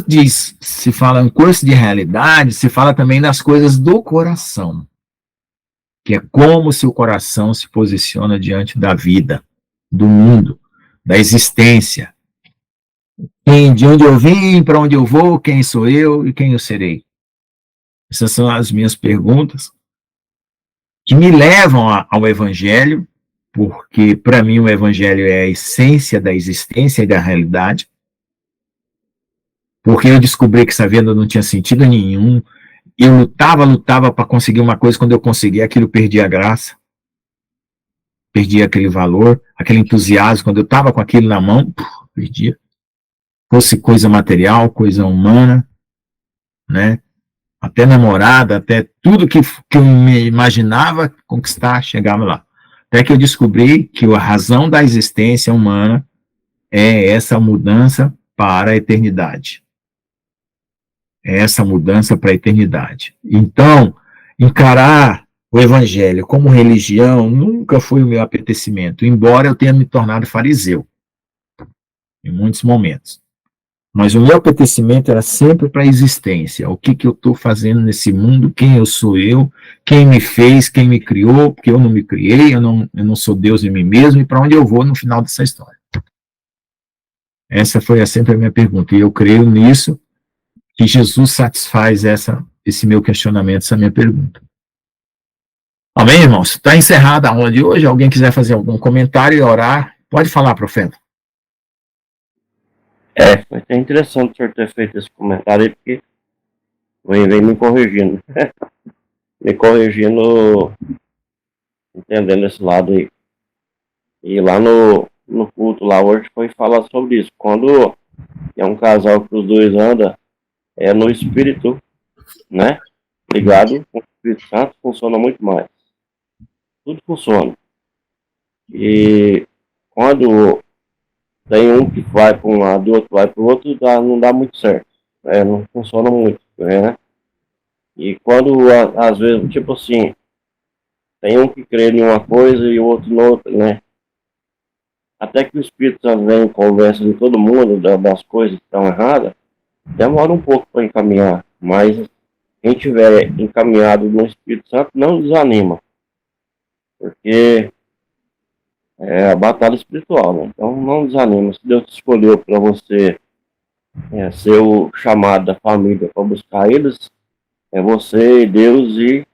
se fala em curso de realidade, se fala também das coisas do coração, que é como seu coração se posiciona diante da vida, do mundo, da existência. De onde eu vim, para onde eu vou, quem sou eu e quem eu serei. Essas são as minhas perguntas que me levam ao Evangelho, porque para mim o Evangelho é a essência da existência e da realidade, porque eu descobri que essa vida não tinha sentido nenhum. Eu lutava para conseguir uma coisa, quando eu consegui aquilo, perdi a graça, perdia aquele valor, aquele entusiasmo, quando eu estava com aquilo na mão, perdia. Fosse coisa material, coisa humana, né? Até namorada, até tudo que eu me imaginava conquistar, chegava lá. Até que eu descobri que a razão da existência humana é essa mudança para a eternidade. É essa mudança para a eternidade. Então, encarar o evangelho como religião nunca foi o meu apetecimento, embora eu tenha me tornado fariseu em muitos momentos. Mas o meu apetecimento era sempre para a existência. O que eu estou fazendo nesse mundo? Quem eu sou eu? Quem me fez? Quem me criou? Porque eu não me criei, eu não sou Deus em mim mesmo, e para onde eu vou no final dessa história? Essa foi sempre a minha pergunta, e eu creio nisso, que Jesus satisfaz esse meu questionamento, essa minha pergunta. Amém, irmãos? Está encerrada a aula de hoje. Alguém quiser fazer algum comentário e orar, pode falar, profeta. Foi até interessante o senhor ter feito esse comentário aí, porque vem me corrigindo. Me corrigindo, entendendo esse lado aí. E lá no culto lá hoje foi falar sobre isso. Quando é um casal que os dois andam no Espírito, né? Ligado com o Espírito Santo, funciona muito mais. Tudo funciona. E quando tem um que vai para um lado e o outro vai para o outro, não dá muito certo. Não funciona muito, né? E quando, às vezes, tipo assim, tem um que crê em uma coisa e o outro em outra, né? Até que o Espírito Santo vem e conversa com todo mundo das coisas que estão erradas, demora um pouco para encaminhar, mas quem tiver encaminhado no Espírito Santo não desanima, porque é a batalha espiritual, né? Então não desanima. Se Deus escolheu para você ser o chamado da família para buscar eles, é você, Deus e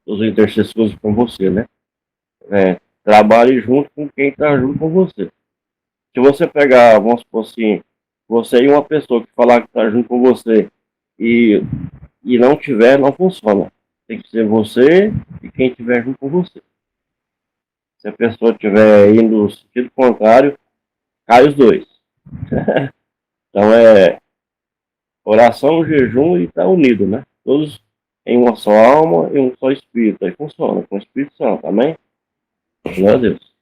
os intercessores com você, né? Trabalhe junto com quem está junto com você. Se você pegar, vamos supor assim, você e uma pessoa que falar que está junto com você e não tiver, não funciona. Tem que ser você e quem estiver junto com você. Se a pessoa estiver indo no sentido contrário, cai os dois. Então oração, jejum e está unido, né? Todos em uma só alma e um só espírito. Aí funciona, com o Espírito Santo, amém? Glória a Deus.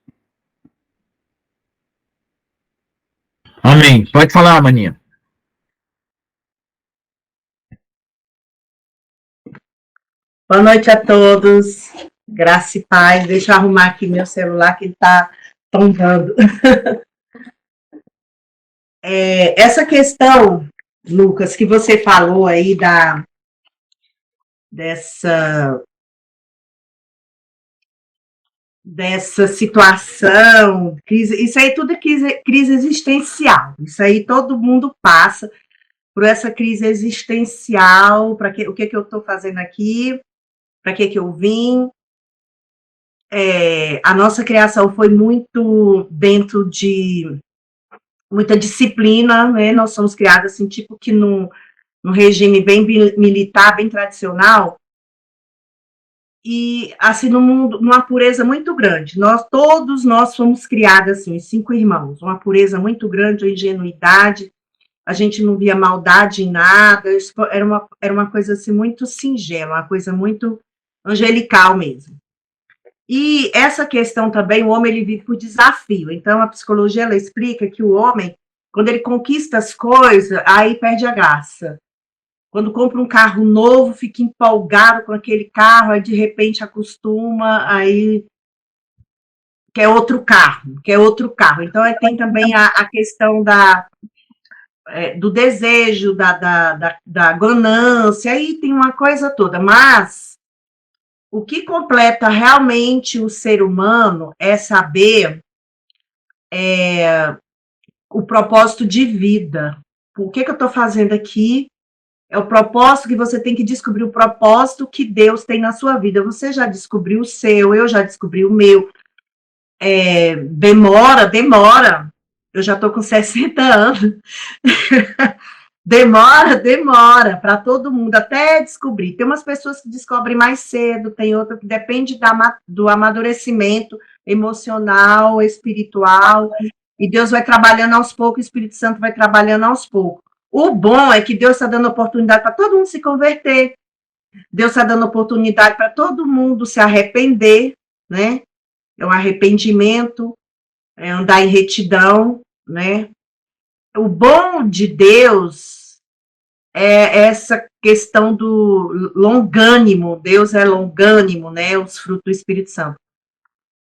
Amém. Pode falar, maninha. Boa noite a todos. Graça e paz. Deixa eu arrumar aqui meu celular que ele está tombando. Essa questão, Lucas, que você falou aí dessa situação, crise, isso aí tudo é crise existencial. Isso aí todo mundo passa por essa crise existencial. O que eu estou fazendo aqui? Para que eu vim? A nossa criação foi muito dentro de muita disciplina, né? Nós somos criados assim, tipo que num regime bem militar, bem tradicional, e assim numa pureza muito grande. Todos nós fomos criados assim, 5 irmãos, uma pureza muito grande, uma ingenuidade. A gente não via maldade em nada. Era uma coisa assim muito singela, uma coisa muito angelical mesmo. E essa questão também, o homem ele vive por desafio. Então, a psicologia ela explica que o homem, quando ele conquista as coisas, aí perde a graça. Quando compra um carro novo, fica empolgado com aquele carro, aí de repente acostuma, aí quer outro carro. Então, tem também a questão do desejo, da ganância, aí tem uma coisa toda. Mas o que completa realmente o ser humano é saber o propósito de vida. O que eu estou fazendo aqui? É o propósito que você tem que descobrir, o propósito que Deus tem na sua vida. Você já descobriu o seu, eu já descobri o meu. Demora. Eu já estou com 60 anos. Demora para todo mundo, até descobrir. Tem umas pessoas que descobrem mais cedo, tem outra que depende do amadurecimento emocional, espiritual, e Deus vai trabalhando aos poucos, o Espírito Santo vai trabalhando aos poucos. O bom é que Deus está dando oportunidade para todo mundo se converter, Deus está dando oportunidade para todo mundo se arrepender, né? É um arrependimento, é andar em retidão, né? O bom de Deus é essa questão do longânimo, Deus é longânimo, né? Os frutos do Espírito Santo.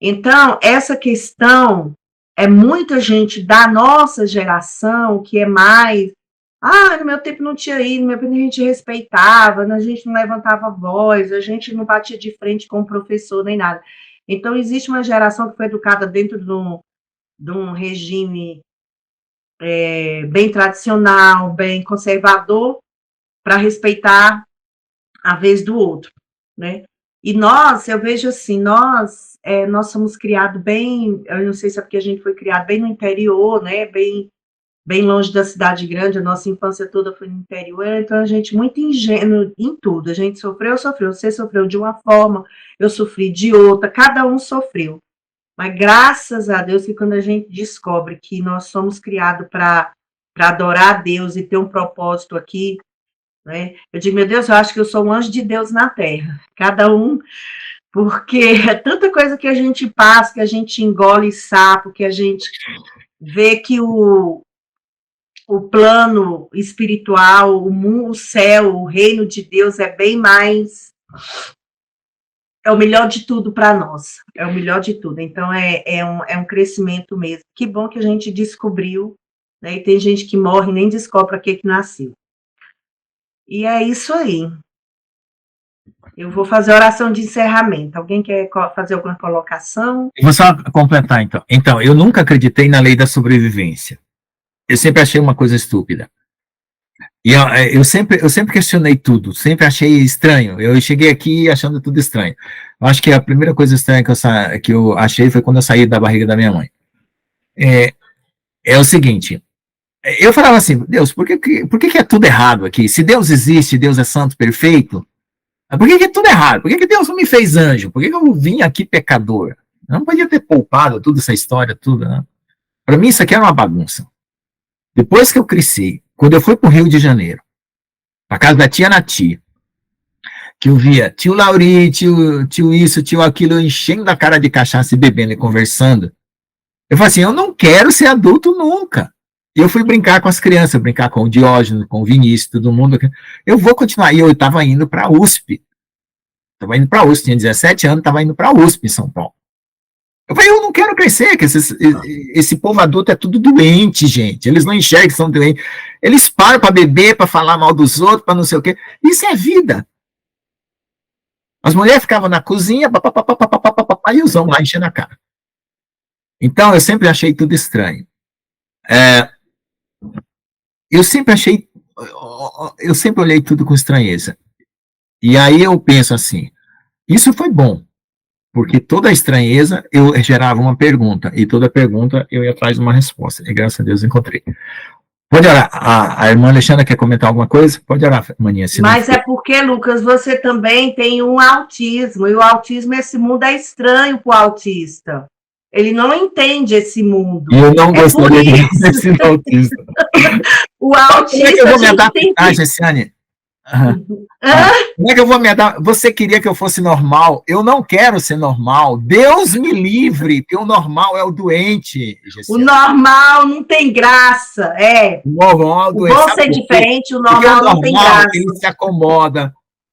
Então, essa questão é muita gente da nossa geração que é mais... no meu tempo não tinha isso, no meu tempo a gente respeitava, a gente não levantava voz, a gente não batia de frente com o professor nem nada. Então, existe uma geração que foi educada dentro de um regime bem tradicional, bem conservador, para respeitar a vez do outro, né? E nós, eu vejo assim, nós somos criados bem, eu não sei se é porque a gente foi criado bem no interior, né? Bem longe da cidade grande, a nossa infância toda foi no interior, então a gente muito ingênuo em tudo, a gente sofreu, você sofreu de uma forma, eu sofri de outra, cada um sofreu. Mas graças a Deus que quando a gente descobre que nós somos criados para adorar a Deus e ter um propósito aqui, né? Eu digo, meu Deus, eu acho que eu sou um anjo de Deus na terra, cada um, porque é tanta coisa que a gente passa, que a gente engole sapo, que a gente vê que o plano espiritual, o céu, o reino de Deus é bem mais... É o melhor de tudo para nós. É o melhor de tudo. Então, é um crescimento mesmo. Que bom que a gente descobriu, né? E tem gente que morre e nem descobre para que nasceu. E é isso aí. Eu vou fazer a oração de encerramento. Alguém quer fazer alguma colocação? Eu vou só completar, então. Então, eu nunca acreditei na lei da sobrevivência. Eu sempre achei uma coisa estúpida. E eu sempre questionei tudo, sempre achei estranho. Eu cheguei aqui achando tudo estranho. Eu acho que a primeira coisa estranha que eu achei foi quando eu saí da barriga da minha mãe. É o seguinte, eu falava assim, Deus, por que é tudo errado aqui? Se Deus existe, Deus é santo, perfeito, por que é tudo errado? Por que Deus não me fez anjo? Por que eu vim aqui pecador? Eu não podia ter poupado toda essa história, tudo, né? Para mim isso aqui era uma bagunça. Depois que eu cresci, quando eu fui para o Rio de Janeiro, a casa da tia Nati, que eu via tio Lauri, tio isso, tio aquilo, enchendo a cara de cachaça e bebendo e conversando, eu falei assim, eu não quero ser adulto nunca. E eu fui brincar com as crianças, brincar com o Diógenes, com o Vinícius, todo mundo. Eu vou continuar. E eu estava indo para a USP. Tinha 17 anos, estava indo para a USP em São Paulo. Eu falei, eu não quero crescer, que esse povo adulto é tudo doente, gente. Eles não enxergam que são doentes. Eles param para beber, para falar mal dos outros, para não sei o quê. Isso é vida. As mulheres ficavam na cozinha, e os homens lá enchendo a cara. Então, eu sempre achei tudo estranho. Eu sempre olhei tudo com estranheza. E aí eu penso assim, isso foi bom. Porque toda estranheza eu gerava uma pergunta, e toda pergunta eu ia atrás de uma resposta, e graças a Deus encontrei. Pode orar, a irmã Alexandra quer comentar alguma coisa? Pode orar, maninha. Mas é porque, Lucas, você também tem um autismo, e o autismo, esse mundo é estranho para o autista. Ele não entende esse mundo. E eu não gostaria de ser autista. O autista... Como é que eu vou me adaptar, Gessiane? Como é que eu vou me adaptar? Você queria que eu fosse normal? Eu não quero ser normal. Deus me livre, porque o normal é o doente. Gessiane. O normal não tem graça. O normal é o doente. Vou ser diferente, o normal não tem graça. Ele se acomoda,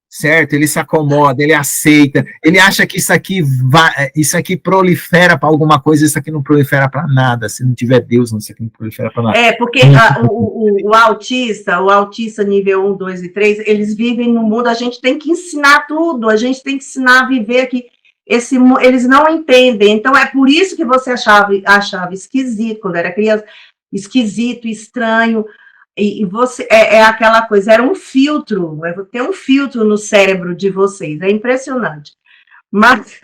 certo? Ele se acomoda, ele aceita, ele acha que isso aqui prolifera para alguma coisa, isso aqui não prolifera para nada. Se não tiver Deus, isso aqui não prolifera para nada. Porque o autista nível 1, 2 e 3, eles vivem no mundo, a gente tem que ensinar tudo, a gente tem que ensinar a viver aqui. Eles não entendem, então é por isso que você achava esquisito, quando era criança, esquisito, estranho. E você aquela coisa, era um filtro, tem um filtro no cérebro de vocês, é impressionante. Mas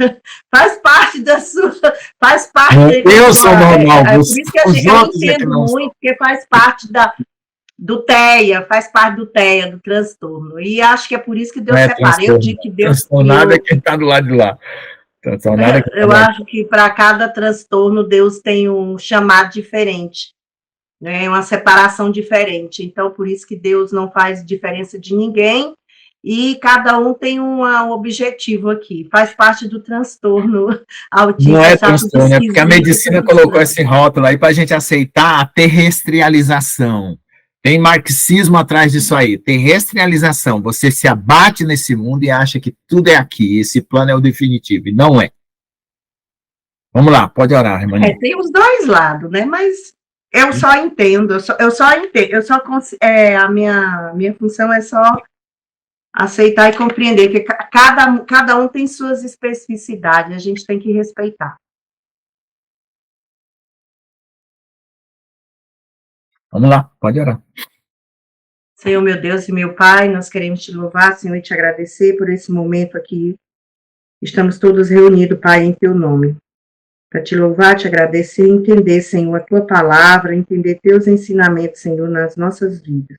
faz parte da sua. Faz parte. Eu sou normal. Por isso que eu entendo muito, porque faz parte do TEA, faz parte do TEA, do transtorno. E acho que é por isso que Deus separa. Eu digo que Deus. Transtornado é quem está do lado de lá. Então, nada que Eu acho que para cada transtorno Deus tem um chamado diferente, né? Uma separação diferente. Então, por isso que Deus não faz diferença de ninguém e cada um tem um objetivo aqui. Faz parte do transtorno autista. não é Achar tudo transtorno, é porque a esquisito, medicina tudo colocou estranho. esse rótulo aí para a gente aceitar a terrestrialização. Tem marxismo atrás disso aí, terrestrialização. Você se abate nesse mundo e acha que tudo é aqui, esse plano é o definitivo, e não é. Vamos lá, pode orar, irmã. Tem os dois lados, né? Mas eu só entendo, a minha função é só aceitar e compreender que cada um tem suas especificidades, a gente tem que respeitar. Vamos lá, pode orar. Senhor, meu Deus e meu Pai, nós queremos te louvar, Senhor, e te agradecer por esse momento aqui. Estamos todos reunidos, Pai, em teu nome. Para te louvar, te agradecer, entender, Senhor, a tua palavra, entender teus ensinamentos, Senhor, nas nossas vidas.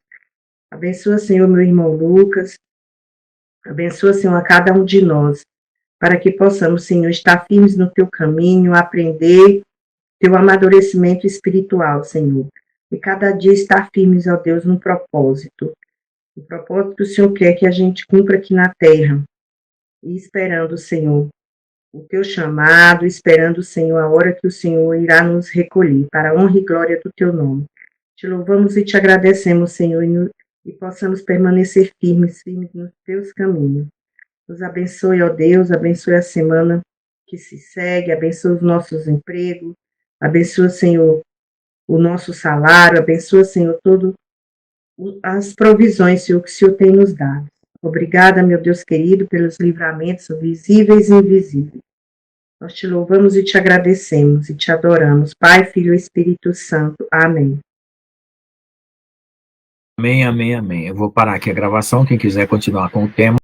Abençoa, Senhor, meu irmão Lucas. Abençoa, Senhor, a cada um de nós, para que possamos, Senhor, estar firmes no teu caminho, aprender teu amadurecimento espiritual, Senhor. E cada dia estar firmes, ó Deus, no propósito. O propósito que o Senhor quer que a gente cumpra aqui na terra. E esperando, Senhor, o teu chamado, esperando, Senhor, a hora que o Senhor irá nos recolher, para a honra e glória do teu nome. Te louvamos e te agradecemos, Senhor, e possamos permanecer firmes nos teus caminhos. Nos abençoe, ó Deus, abençoe a semana que se segue, abençoe os nossos empregos, abençoa, Senhor, o nosso salário, abençoa, Senhor, todas as provisões, Senhor, que o Senhor tem nos dado. Obrigada, meu Deus querido, pelos livramentos visíveis e invisíveis. Nós te louvamos e te agradecemos e te adoramos. Pai, Filho e Espírito Santo. Amém. Amém, amém, amém. Eu vou parar aqui a gravação, quem quiser continuar com o tema.